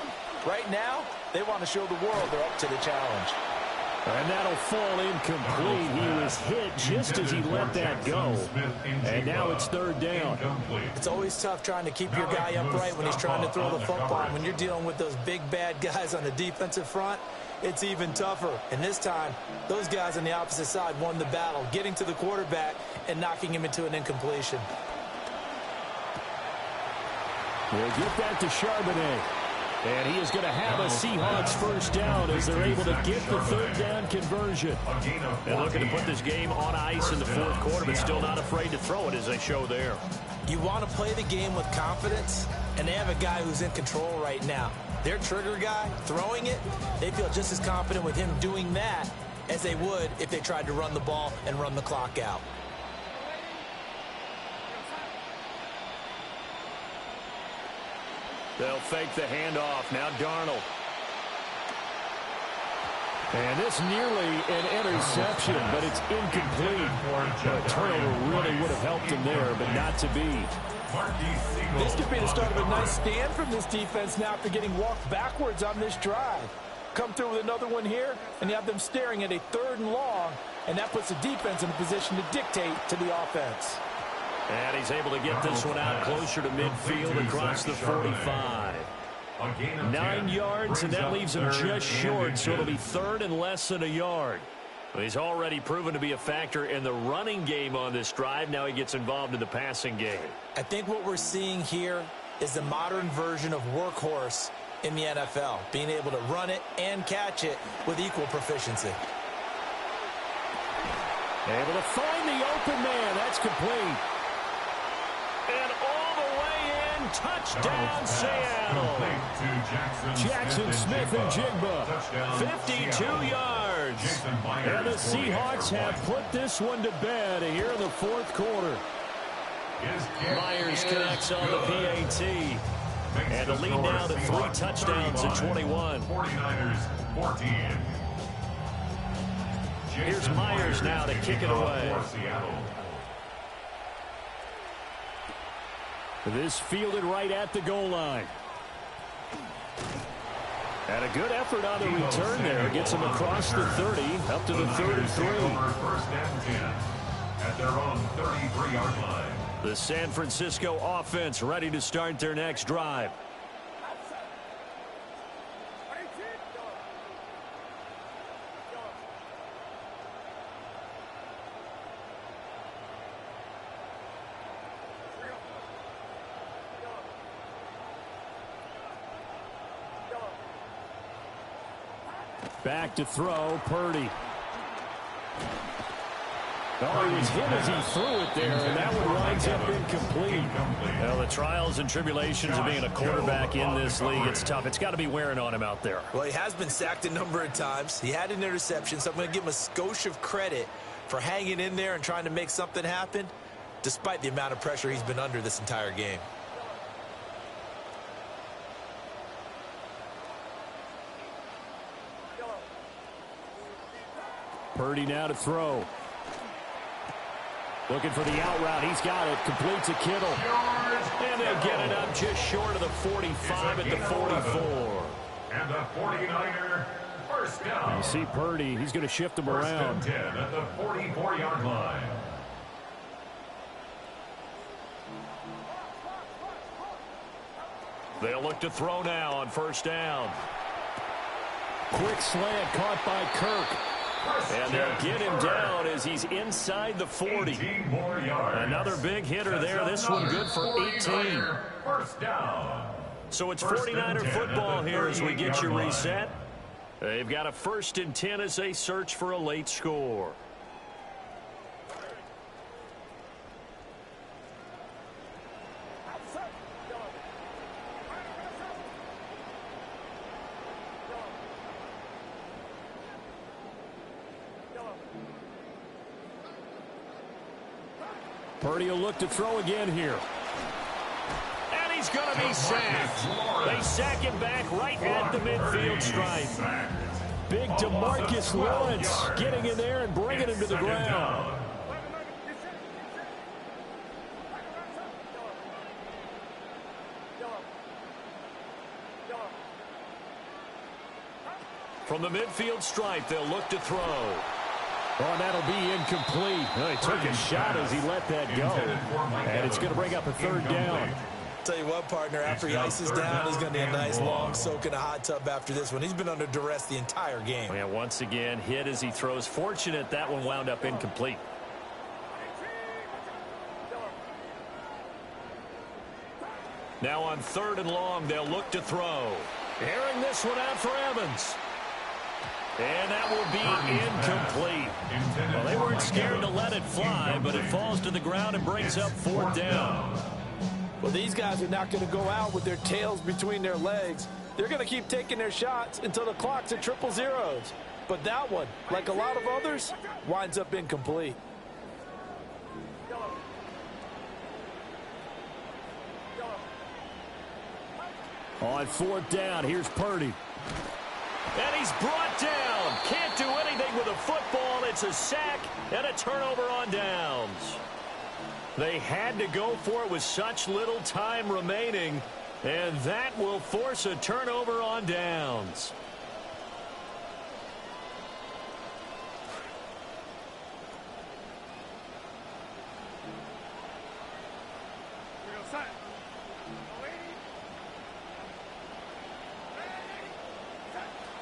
D: Right now, they want to show the world they're up to the challenge.
B: And that'll fall incomplete. He was hit just as he let that go. And now it's 3rd down.
D: It's always tough trying to keep your guy upright when he's trying to throw the football. When you're dealing with those big, bad guys on the defensive front, it's even tougher. And this time, those guys on the opposite side won the battle, getting to the quarterback and knocking him into an incompletion.
B: We'll get that to Charbonnet. And he is going to have a Seahawks 1st down as they're able to get the 3rd down conversion. And looking to put this game on ice in the 4th quarter, but still not afraid to throw it as they show there.
D: You want to play the game with confidence, and they have a guy who's in control right now. Their trigger guy, throwing it, they feel just as confident with him doing that as they would if they tried to run the ball and run the clock out.
B: They'll fake the handoff. Now Darnold. And this nearly an interception, but it's incomplete. A turnover really would have helped him there, but not to be.
D: This could be the start of a nice stand from this defense now after getting walked backwards on this drive. Come through with another one here, and you have them staring at a 3rd and long, and that puts the defense in a position to dictate to the offense.
B: And he's able to get this one out closer to midfield across the 45. 9 yards, and that leaves him just short, so it'll be 3rd and less than a yard. He's already proven to be a factor in the running game on this drive. Now he gets involved in the passing game.
D: I think what we're seeing here is the modern version of workhorse in the NFL, being able to run it and catch it with equal proficiency.
B: Able to find the open man. That's complete. And all the way in, touchdown Seattle. Jackson Smith and Jigba, 52 yards. And the Seahawks have put this one to bed here in the 4th quarter. Myers connects on the PAT. And the lead now to 3 touchdowns at 21.
C: 49ers 14.
B: Here's Myers now to kick it away. This fielded right at the goal line. And a good effort on the return there. Gets him across the 30, up to the 33.
C: First and 10 at their own 33-yard line.
B: The San Francisco offense ready to start their next drive. Back to throw, Purdy. Oh, he was hit as he threw it there, and that one winds up incomplete. Well, the trials and tribulations of being a quarterback in this league, it's tough. It's got to be wearing on him out there.
D: Well, he has been sacked a number of times. He had an interception, so I'm going to give him a skosh of credit for hanging in there and trying to make something happen, despite the amount of pressure he's been under this entire game.
B: Purdy now to throw. Looking for the out route. He's got it. Complete to Kittle. And they'll get it up just short of the 45 at the 44.
C: And the 49er first down.
B: You see Purdy. He's going to shift him around.
C: First and 10 at the 44-yard line.
B: They'll look to throw now on first down. Quick slant caught by Kirk. And they'll get him down as he's inside the 40. Another big hitter there. This one good for 18.
C: First down.
B: So it's 49er football here as we get you reset. They've got a 1st and 10 as they search for a late score. Purdy will look to throw again here. And he's going to be sacked. They sack him back right at the midfield stripe. Big DeMarcus Lawrence getting in there and bringing him to the ground. From the midfield stripe, they'll look to throw. Oh, and that'll be incomplete. Oh, he took a shot as he let that go. And it's going to bring up a 3rd down.
D: Tell you what, partner, after he ices down, he's going to need a nice long soak in a hot tub after this one. He's been under duress the entire game.
B: Yeah, once again, hit as he throws. Fortunate that one wound up incomplete. Now on 3rd and long, they'll look to throw. Airing this one out for Evans. And that will be incomplete. Well, they weren't scared to let it fly, but it falls to the ground and brings up 4th down.
D: Well, these guys are not going to go out with their tails between their legs. They're going to keep taking their shots until the clock's at 000. But that one, like a lot of others, winds up incomplete.
B: On 4th down, here's Purdy. And he's brought down. Can't do anything with a football. It's a sack and a turnover on downs. They had to go for it with such little time remaining, and that will force a turnover on downs.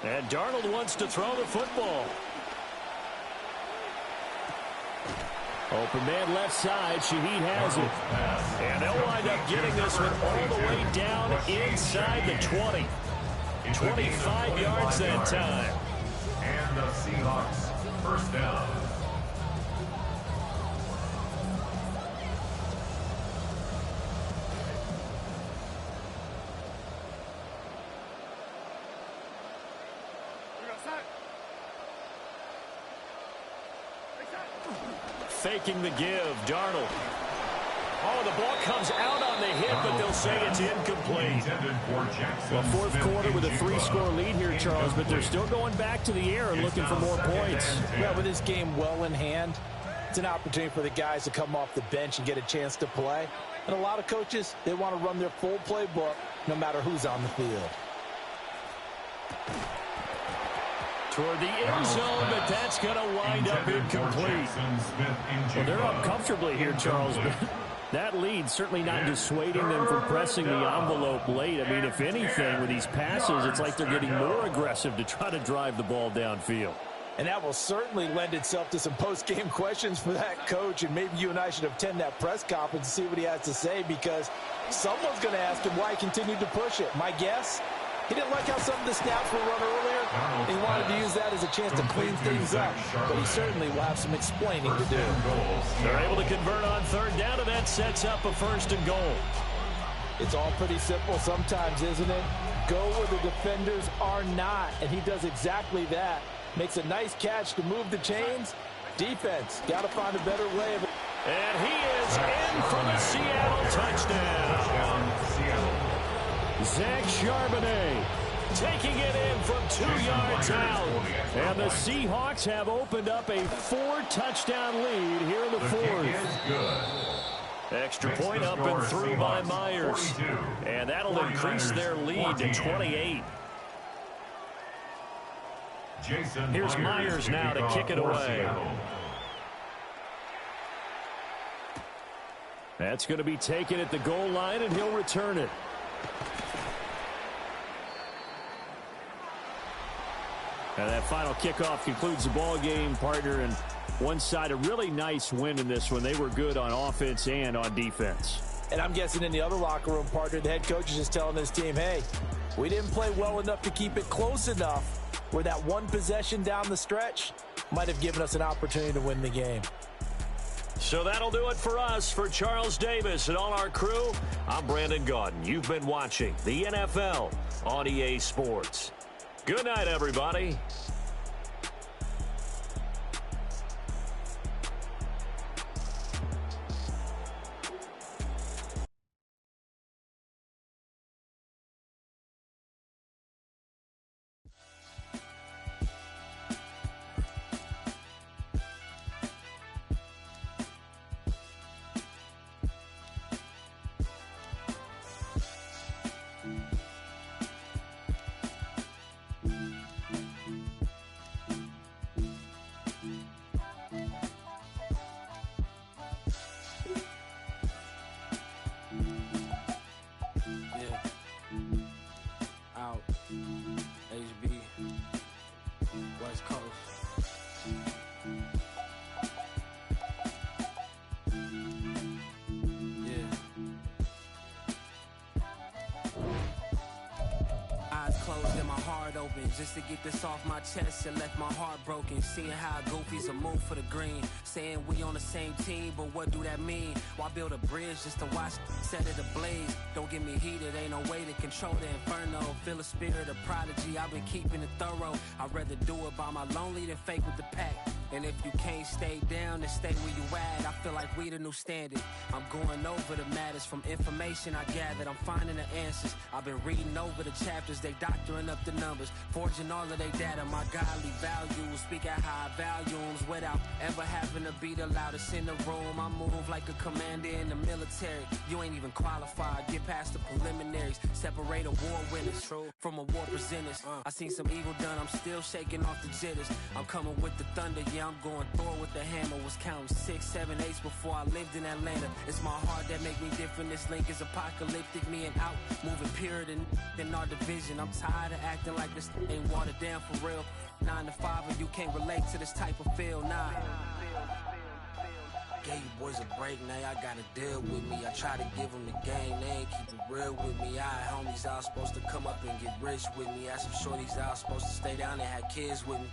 B: And Darnold wants to throw the football. Open man left side. Shaheed has it. And they'll wind up getting this one all the way down inside the 20. 25 yards that time.
C: And the Seahawks first down.
B: Faking the give, Darnold. Oh, the ball comes out on the hit, but they'll say it's incomplete.
C: Well,
B: 4th quarter with a 3-score lead here, Charles, but they're still going back to the air and looking for more points.
D: Well, with this game well in hand, it's an opportunity for the guys to come off the bench and get a chance to play. And a lot of coaches, they want to run their full playbook no matter who's on the field.
B: Toward the end zone, but that's going to wind up incomplete. Well, they're up comfortably here, Charles. That lead certainly not dissuading them from pressing the envelope late. I mean, if anything, with these passes, it's like they're getting more aggressive to try to drive the ball downfield.
D: And that will certainly lend itself to some post-game questions for that coach. And maybe you and I should attend that press conference and see what he has to say, because someone's going to ask him why he continued to push it. My guess, he didn't like how some of the snaps were run earlier. He wanted to use that as a chance to clean things up. But he certainly will have some explaining to do.
B: They're able to convert on third down, and that sets up a 1st and goal.
D: It's all pretty simple sometimes, isn't it? Go where the defenders are not. And he does exactly that. Makes a nice catch to move the chains. Defense, got to find a better way of it.
B: And he is in for the Seattle touchdown. Zach Charbonnet taking it in from 2 yards out. And the Seahawks have opened up a 4-touchdown lead here in the 4th. Extra point up and through by Myers. And that'll increase their lead to 28. Here's Myers now to kick it away. That's going to be taken at the goal line, and he'll return it. And that final kickoff concludes the ball game, partner. And one side, a really nice win in this one. They were good on offense and on defense.
D: And I'm guessing in the other locker room, partner, the head coach is just telling his team, hey, we didn't play well enough to keep it close enough where that one possession down the stretch might have given us an opportunity to win the game.
B: So that'll do it for us. For Charles Davis and all our crew, I'm Brandon Gaudin. You've been watching the NFL on EA Sports. Good night, everybody.
E: Just to get this off my chest and left my heart broken. Seeing how goofies a move for the green. Saying we on the same team, but what do that mean? Why build a bridge just to watch set it ablaze? Don't get me heated, ain't no way to control the inferno. Feel a spirit of prodigy, I've been keeping it thorough. I'd rather do it by my lonely than fake with the pack. And if you can't stay down, then stay where you at. I feel like we the new standard. I'm going over the matters from information I gathered. I'm finding the answers. I've been reading over the chapters. They doctoring up the numbers, forging all of their data. My godly values, speak at high volumes without ever having to be the loudest in the room. I move like a commander in the military. You ain't even qualified. Get past the preliminaries. Separate a war winners from a war presenters. I seen some evil done. I'm still shaking off the jitters. I'm coming with the thunder. Yeah, I'm going Thor with the hammer. Was counting 6, 7, 8 before I lived in Atlanta. It's my heart that make me different. This link is apocalyptic. Me and out, moving pure than our division. I'm tired of acting like this ain't watered down for real. 9 to 5 and you can't relate to this type of feel. Nah. Gave you boys a break, now y'all gotta deal with me. I try to give them the game, they ain't keep it real with me. I had homies I was supposed to come up and get rich with me. I had some shorties I was supposed to stay down and had kids with me.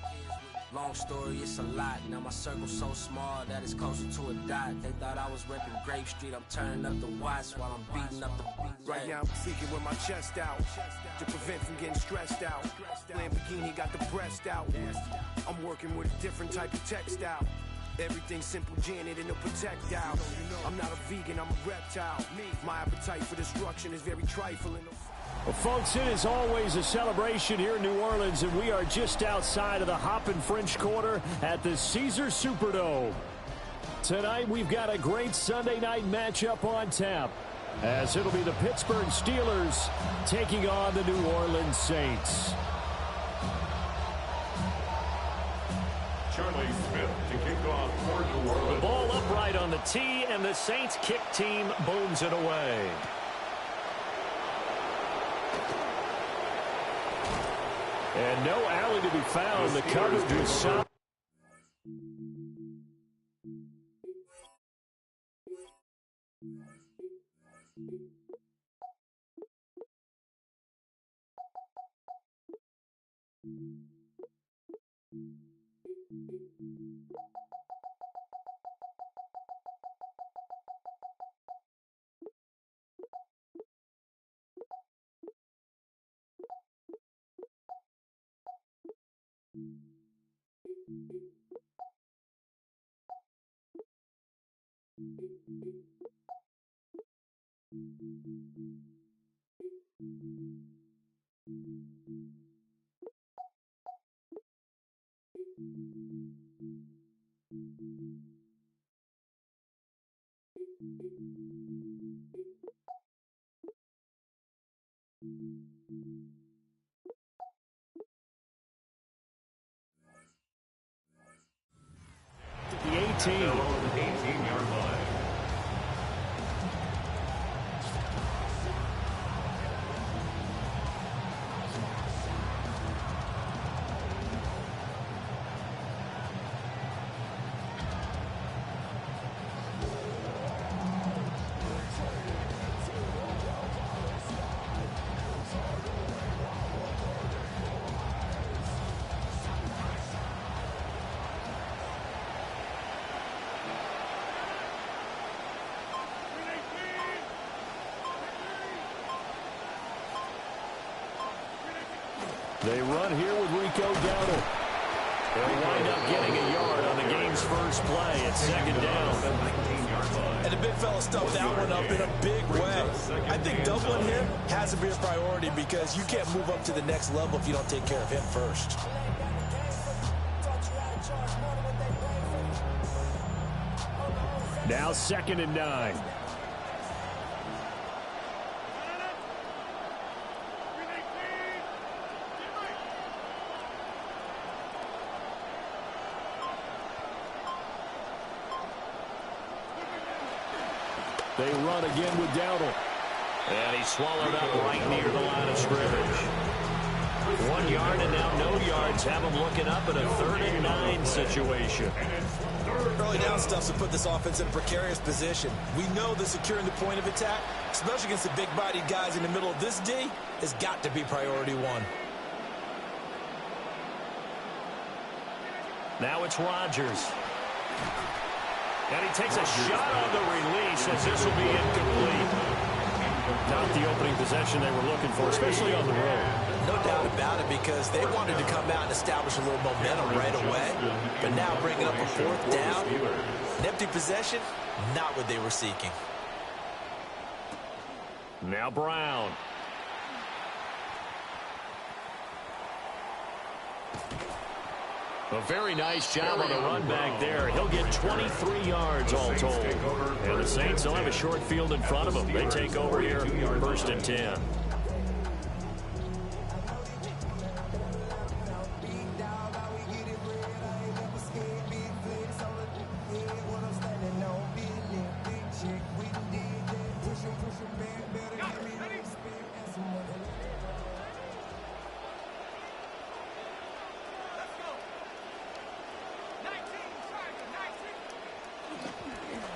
E: Long story, it's a lot. Now my circle's so small that it's closer to a dot. They thought I was repping Grape Street. I'm turning up the watts while I'm beating up the beat.
F: Right now I'm speaking with my chest out to prevent from getting stressed out. Lamborghini got the breast out. I'm working with a different type of textile. Everything simple, Janet, and a projectile. I'm not a vegan, I'm a reptile. My appetite for destruction is very trifling.
B: Well, folks, it is always a celebration here in New Orleans, and we are just outside of the Hoppin' French Quarter at the Caesars Superdome. Tonight, we've got a great Sunday night matchup on tap, as it'll be the Pittsburgh Steelers taking on the New Orleans Saints.
C: Charlie Smith. to kick off for New Orleans.
B: The ball upright on the tee, and the Saints kick team booms it away. And no alley to be found. The coverage was solid. The 18-yard line. They run here with Rico Dowdle. They'll wind up getting a yard on the game's first play. It's second down.
D: And the big fella stuffed that one up in a big way. I think doubling him has to be a priority because you can't move up to the next level if you don't take care of him first.
B: Now 2nd and 9. They run again with Dowdle. And he's swallowed up right near the line of scrimmage. 1 yard and now no yards. Have him looking up at a 3rd and 9 situation.
D: Early down stuff's to put this offense in a precarious position. We know that securing the point of attack, especially against the big-bodied guys in the middle of this D, has got to be priority one.
B: Now it's Rodgers. And he takes a shot on the release as this will be incomplete. Not the opening possession they were looking for, especially on the road.
D: No doubt about it, because they wanted to come out and establish a little momentum right away. But now bringing up a 4th down, an empty possession, not what they were seeking.
B: Now Brown. A very nice job on the run back there. He'll get 23 yards all told. And the Saints will have a short field in front of them. They take over here, 1st and 10.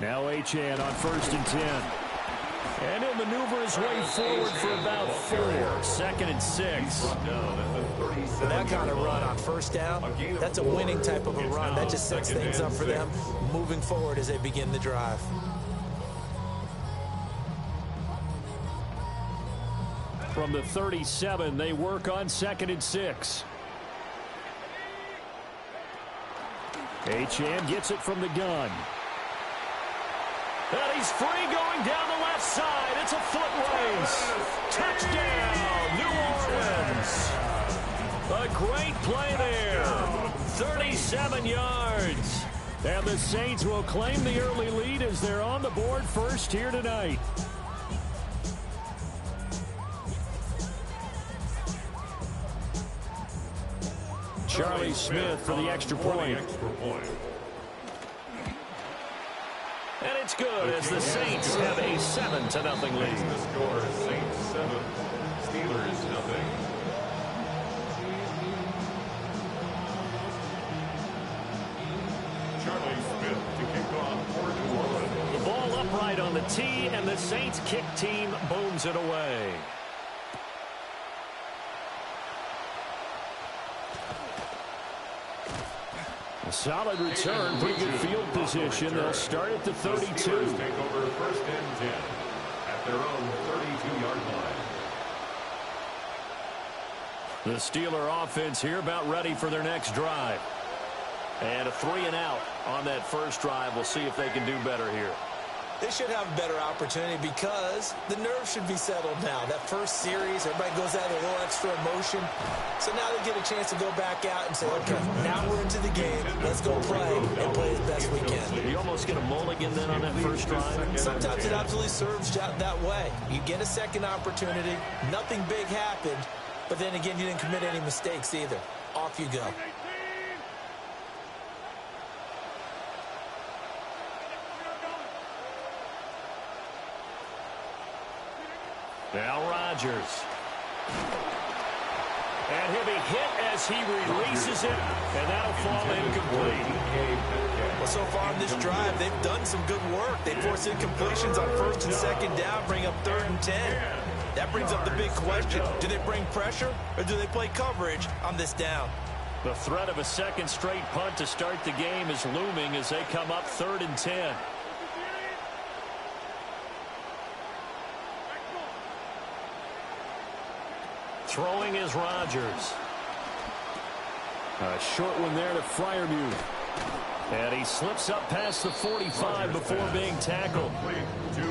B: Now Achane on 1st and 10. And he'll maneuver his way forward for about 4. 2nd and 6.
D: For that kind of run on 1st down, that's a winning type of a run. That just sets things up for them moving forward as they begin the drive.
B: From the 37, they work on 2nd and 6. Achane gets it from the gun. And he's free going down the left side. It's a foot race. Touchdown, New Orleans. A great play there. 37 yards. And the Saints will claim the early lead as they're on the board first here tonight. Charlie Smith for the extra point. And it's good as the Saints have a 7-0 lead.
C: The score, Saints 7, Steelers 0. Charlie Smith to kick off 4th and 1.
B: The ball upright on the tee, and the Saints kick team booms it away. A solid return, pretty good field position. They'll start at the 32.
C: The Steelers take over 1st and 10 at their own 32-yard line.
B: The Steeler offense here about ready for their next drive. And a 3-and-out on that first drive. We'll see if they can do better here.
D: They should have a better opportunity because the nerves should be settled now. That first series, everybody goes out with a little extra emotion. So now they get a chance to go back out and say, okay, now we're into the game. Let's go play and play as best we can.
B: You almost get a mulligan then on that first drive?
D: Sometimes it absolutely serves that way. You get a second opportunity. Nothing big happened. But then again, you didn't commit any mistakes either. Off you go.
B: Now Rodgers. And he'll be hit as he releases it, and that'll fall incomplete.
D: Well, so far in this drive, they've done some good work. They force incompletions on 1st and 2nd down, bring up 3rd and 10. That brings up the big question. Do they bring pressure, or do they play coverage on this down?
B: The threat of a second straight punt to start the game is looming as they come up 3rd and 10. Throwing is Rodgers. A short one there to Freiermuth. And he slips up past the 45 before being tackled.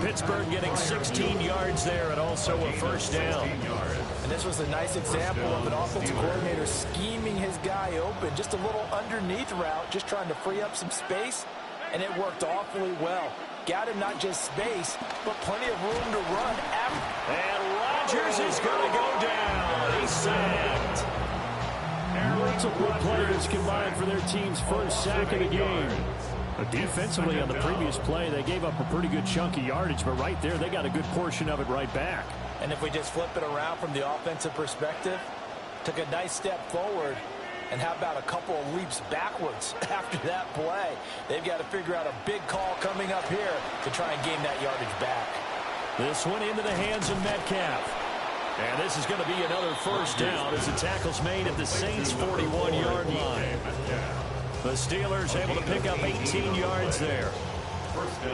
B: Pittsburgh getting 16 yards there and also a first down.
D: And this was a nice example of an offensive coordinator scheming his guy open. Just a little underneath route, just trying to free up some space. And it worked awfully well. Got him not just space, but plenty of room to run.
B: And Rodgers is going to go down. He's sacked. Multiple players combined for their team's first sack of the game. Defensively on the previous play, they gave up a pretty good chunk of yardage, but right there, they got a good portion of it right back.
D: And if we just flip it around from the offensive perspective, took a nice step forward, and how about a couple of leaps backwards after that play? They've got to figure out a big call coming up here to try and gain that yardage back.
B: This one into the hands of Metcalf. And this is going to be another first down as the tackle's made at the Saints' 41-yard line. The Steelers able to pick up 18 yards there.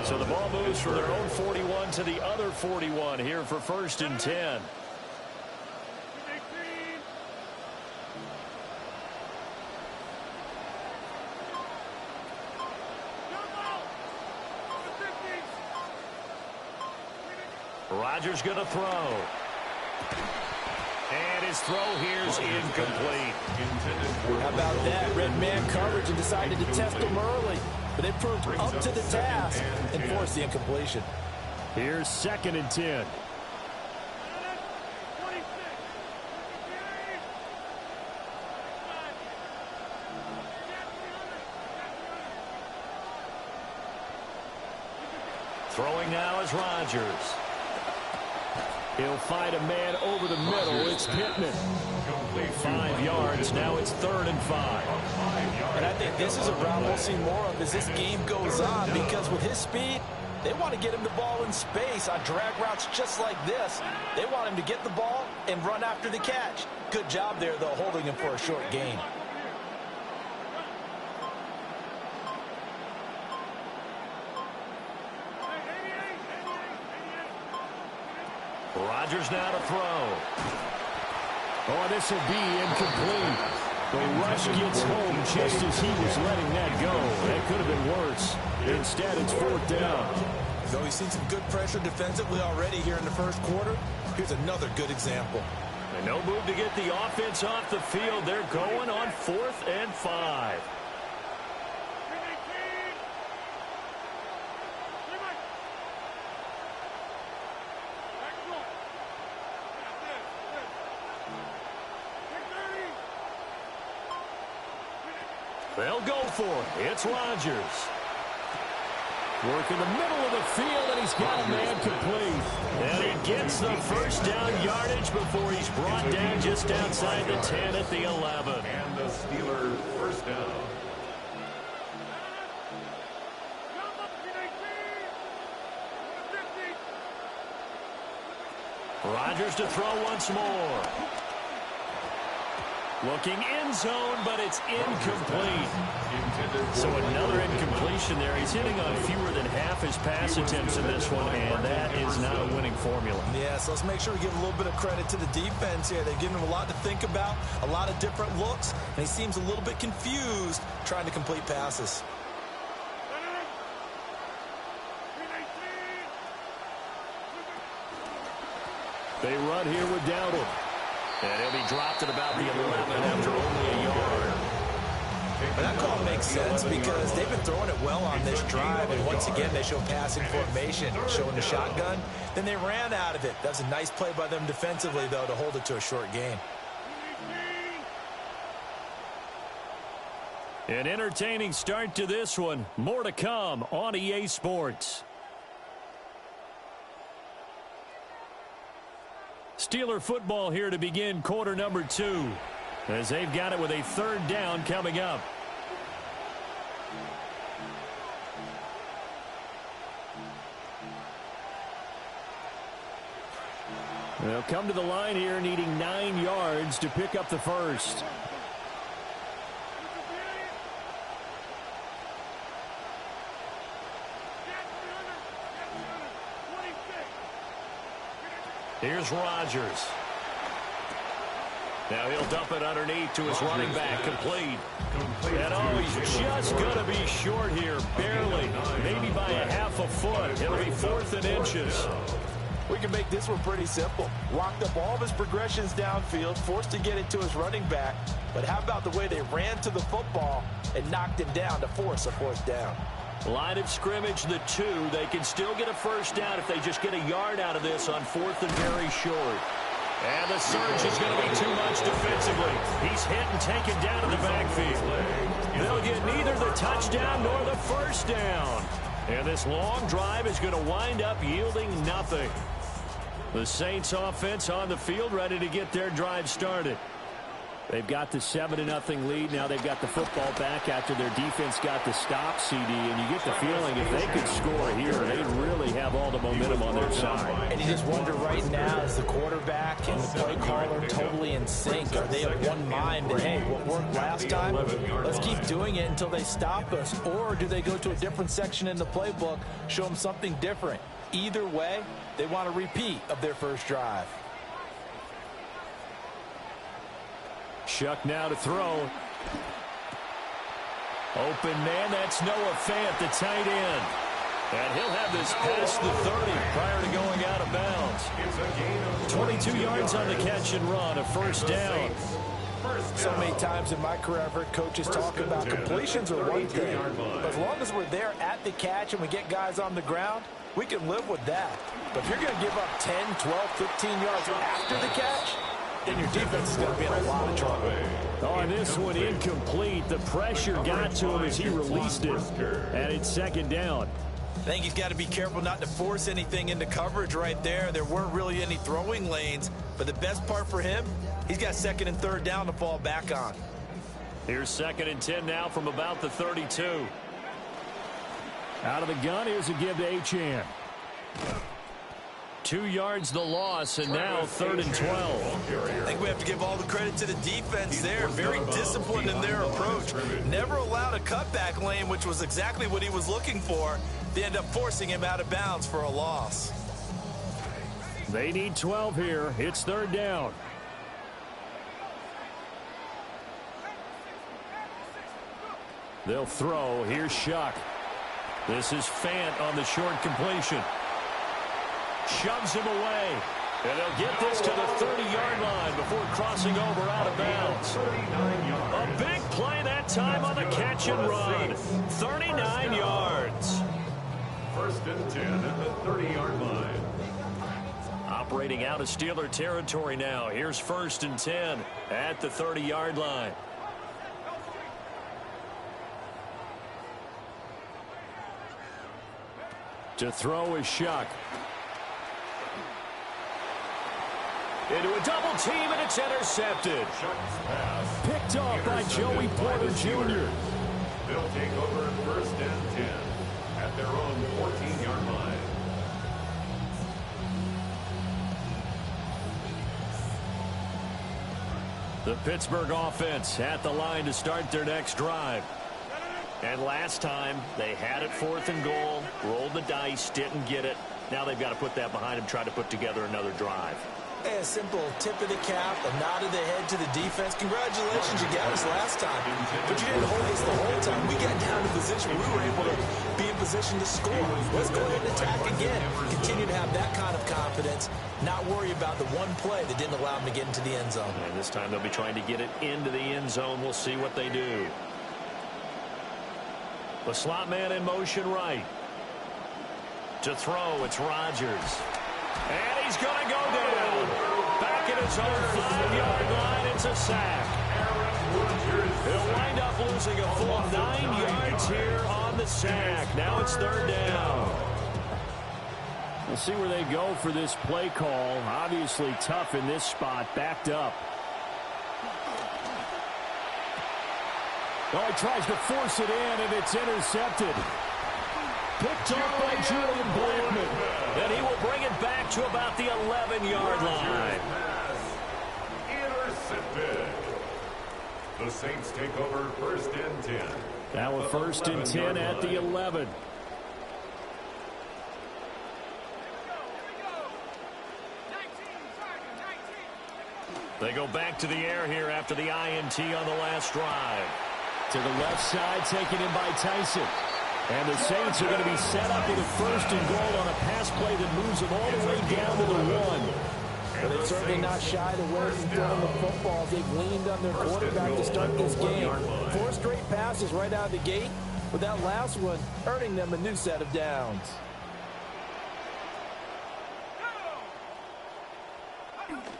B: So the ball moves from their own 41 to the other 41 here for 1st and 10. Rodgers going to throw. And his throw here's incomplete.
D: How about that? Red man coverage and decided to test him early. But they proved up to the task and forced the incompletion.
B: Here's 2nd and 10. Throwing now is Rodgers. He'll find a man over the middle. It's Pittman. 5 yards. Now it's 3rd and 5.
D: And I think this is a route we'll see more of as this game goes on, because with his speed, they want to get him the ball in space on drag routes just like this. They want him to get the ball and run after the catch. Good job there, though, holding him for a short gain.
B: Rodgers now to throw. Oh, this will be incomplete. The rush gets home just as he was letting that go. That could have been worse. Instead, it's 4th down.
D: Though we've seen some good pressure defensively already here in the first quarter, here's another good example.
B: And no move to get the offense off the field. They're going on 4th and 5. They'll go for it. It's Rodgers. Working the middle of the field, and he's got a man complete. And he gets the first down yardage before he's brought down just outside the 10 at the 11.
C: And the Steelers first down.
B: Rodgers to throw once more. Looking end zone, but it's incomplete. So another incompletion there. He's hitting on fewer than half his pass attempts in this one, and that is not a winning formula.
D: Yeah, so let's make sure we give a little bit of credit to the defense here. They've given him a lot to think about, a lot of different looks, and he seems a little bit confused trying to complete passes.
B: They run here with Dowdle. And he'll be dropped at about the 11 after only a yard.
D: But that call makes sense because they've been throwing it well on this drive, and once again they show passing formation, showing the shotgun. Then they ran out of it. That's a nice play by them defensively, though, to hold it to a short gain.
B: An entertaining start to this one. More to come on EA Sports. Steeler football here to begin quarter number 2, as they've got it with a third down coming up. They'll come to the line here needing 9 yards to pick up the first. Here's Rodgers. Now he'll dump it underneath to his running back, complete. And oh, he's just going to be short here, barely, maybe by a half a foot. It'll be 4th and inches.
D: We can make this one pretty simple. Locked up all of his progressions downfield, forced to get it to his running back. But how about the way they ran to the football and knocked him down to force a 4th down?
B: Line of scrimmage, the 2. They can still get a first down if they just get a yard out of this on 4th and very short. And the surge is going to be too much defensively. He's hit and taken down in the backfield. They'll get neither the touchdown nor the first down. And this long drive is going to wind up yielding nothing. The Saints offense on the field ready to get their drive started. They've got the 7-0 lead. Now they've got the football back after their defense got the stop, CD. And you get the feeling if they could score here, they'd really have all the momentum on their side.
D: And you just wonder right now, is the quarterback and the play caller totally in sync? Are they of one mind that, hey, what worked last time, let's keep doing it until they stop us? Or do they go to a different section in the playbook, show them something different? Either way, they want a repeat of their first drive.
B: Shuck now to throw. Open man, that's Noah Fant, the tight end. And he'll have this past the 30 prior to going out of bounds. 22 yards on the catch and run, a first down.
D: So many times in my career, I've heard coaches talk about completions are one thing. But as long as we're there at the catch and we get guys on the ground, we can live with that. But if you're going to give up 10, 12, 15 yards after the catch, then your defense is going to be in a lot of trouble.
B: On this one, incomplete. The pressure got to him as he released it. And it's second down.
D: I think he's got to be careful not to force anything into coverage right there. There weren't really any throwing lanes. But the best part for him, he's got 2nd and 3rd down to fall back on.
B: Here's 2nd and 10 now from about the 32. Out of the gun, here's a give to Achane. 2 yards the loss, and now 3rd and 12.
D: I think we have to give all the credit to the defense there. Very disciplined in their approach. Never allowed a cutback lane, which was exactly what he was looking for. They end up forcing him out of bounds for a loss.
B: They need 12 here. It's 3rd down. They'll throw. Here's Shuck. This is Fant on the short completion. Shoves him away. And they'll get this to the 30-yard line before crossing over out of bounds. A big play that time on the catch and run. 39 yards.
C: 1st and 10 at the 30-yard line.
B: Operating out of Steeler territory now. Here's 1st and 10 at the 30-yard line. To throw is Shuck. Into a double team, and it's intercepted. Picked off by Joey Porter Jr.
C: They'll take over first and 10 at their own 14-yard line.
B: The Pittsburgh offense at the line to start their next drive. And last time, they had it 4th and goal, rolled the dice, didn't get it. Now they've got to put that behind them, try to put together another drive.
D: A simple tip of the cap, a nod of the head to the defense. Congratulations, you got us last time. But you didn't hold us the whole time. We got down to position. We were able to be in position to score. Let's go ahead and attack again. Continue to have that kind of confidence. Not worry about the one play that didn't allow them to get into the end zone.
B: And this time they'll be trying to get it into the end zone. We'll see what they do. The slot man in motion right. To throw, it's Rodgers. And he's going to go down. Back at his own 5-yard line, it's a sack. He'll wind up losing a full 9 yards here on the sack. Now it's 3rd down. We'll see where they go for this play call. Obviously tough in this spot, backed up. Oh, he tries to force it in, and it's intercepted. Picked off by Julian Blackman. And he will bring it back to about the 11-yard line.
C: Intercepted. The Saints take over first and 10.
B: Now a 1st and 10 at the 11. They go back to the air here after the INT on the last drive. To the left side, taken in by Tyson. And the Saints are going to be set up with a 1st and goal on a pass play that moves them all the way down to the 1.
D: But they've certainly not shied away from throwing the football. They've leaned on their quarterback to start this game. 4 straight passes right out of the gate, with that last one earning them a new set of downs.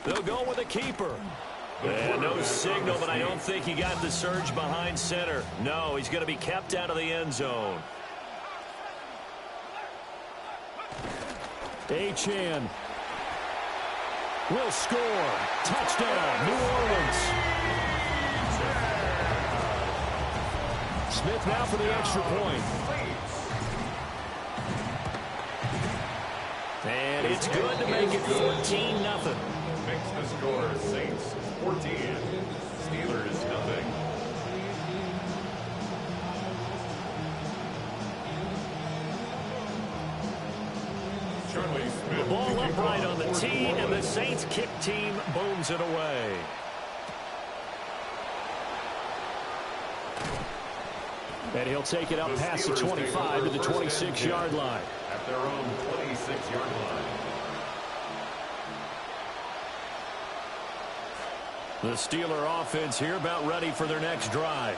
B: They'll go with a keeper. And no signal, but I don't think he got the surge behind center. No, he's going to be kept out of the end zone. Achane will score. Touchdown, New Orleans. Smith now for the extra point. And it's good to make it 14-0.
C: Makes the score Saints 14, Steelers nothing.
B: The ball upright on the tee, and the Saints kick team booms it away. And he'll take it up past the 25 to the 26-yard line.
C: At their own 26-yard line.
B: The Steeler offense here about ready for their next drive.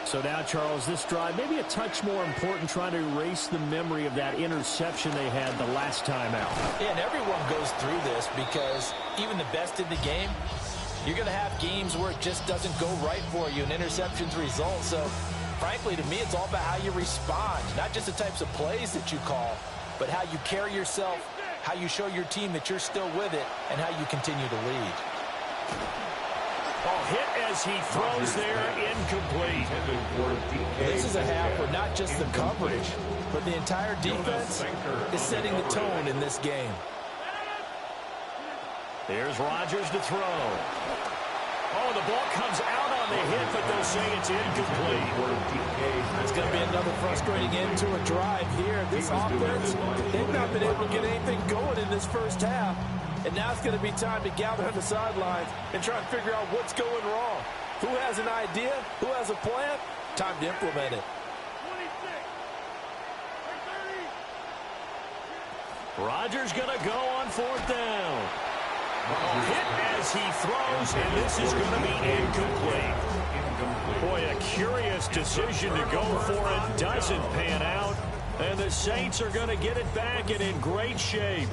B: So now, Charles, this drive maybe a touch more important, trying to erase the memory of that interception they had the last time out.
D: Yeah, and everyone goes through this because even the best in the game, you're going to have games where it just doesn't go right for you and interceptions result. So, frankly, to me, it's all about how you respond, not just the types of plays that you call, but how you carry yourself, how you show your team that you're still with it, and how you continue to lead.
B: Oh, hit as he throws there, incomplete.
D: This is a half where not just the coverage, but the entire defense is setting the tone in this game.
B: Here's Rodgers to throw. Oh, the ball comes out on the hit, but they'll say it's incomplete.
D: It's going to be another frustrating end to a drive here. This offense, they've not been able to get anything going in this first half. And now it's going to be time to gather on the sidelines and try and figure out what's going wrong. Who has an idea? Who has a plan? Time to implement it.
B: Rodgers going to go on 4th down. Hit as he throws, and this is going to be incomplete. Boy, a curious decision to go for it. Doesn't pan out. And the Saints are going to get it back and in great shape.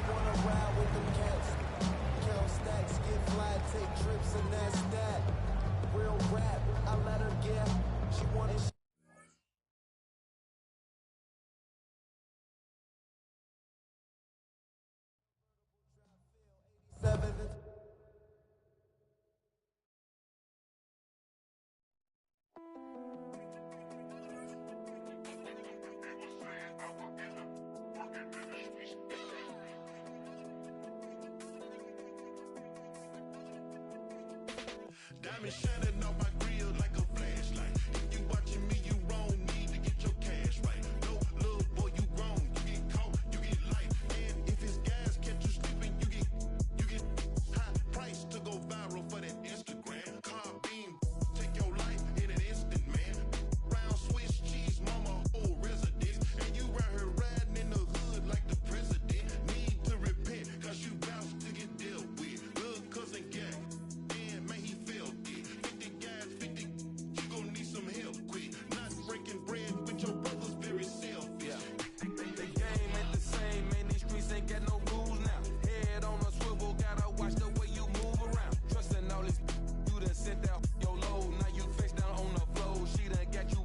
G: Diamond shining off my grill like a flashlight. If you watching me, you wrong. Need to get your cash right. No, little boy, you wrong. You get caught, you get life. And if his guys catch you sleeping, you get high price to go viral for that Instagram. Car beam, take your life in an instant, man. Round Swiss cheese, mama, whole residence. And you round here riding in the hood like the president. Need to repent, cause you bout to get dealt with. Little cousin gang, man, he felt it. 50 guys, 50, you gon' need some help quick. Not breaking bread with your brothers, very selfish.
F: Yeah. The game ain't the same, man. These streets ain't got no rules now. Head on a swivel, gotta watch the way you move around. Trusting all this, you done sent out your load. Now you face down on the floor. She done got you.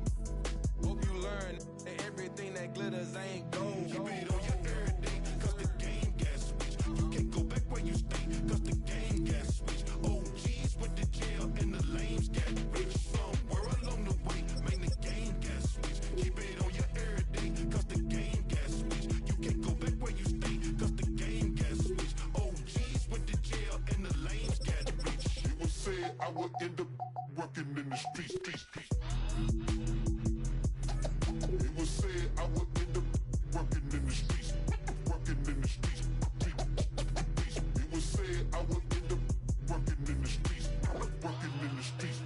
F: Hope you learn that everything that glitters ain't gold.
G: Keep it on your everyday, cause the game got switched. You can't go back where you stay, cause the game got switched. OGs went to jail and the lames got rich. Somewhere along the way, man, the game got switched. Keep it on your everyday, cause the game got switched. You can't go back where you stay, cause the game got switched. OGs went to jail and the lames got rich.
H: It was said I would end up working in the streets. It was said I would end up working in the streets. It was said I would end up working in the streets.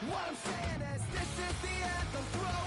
F: What I'm saying is, this is the anthem. Throw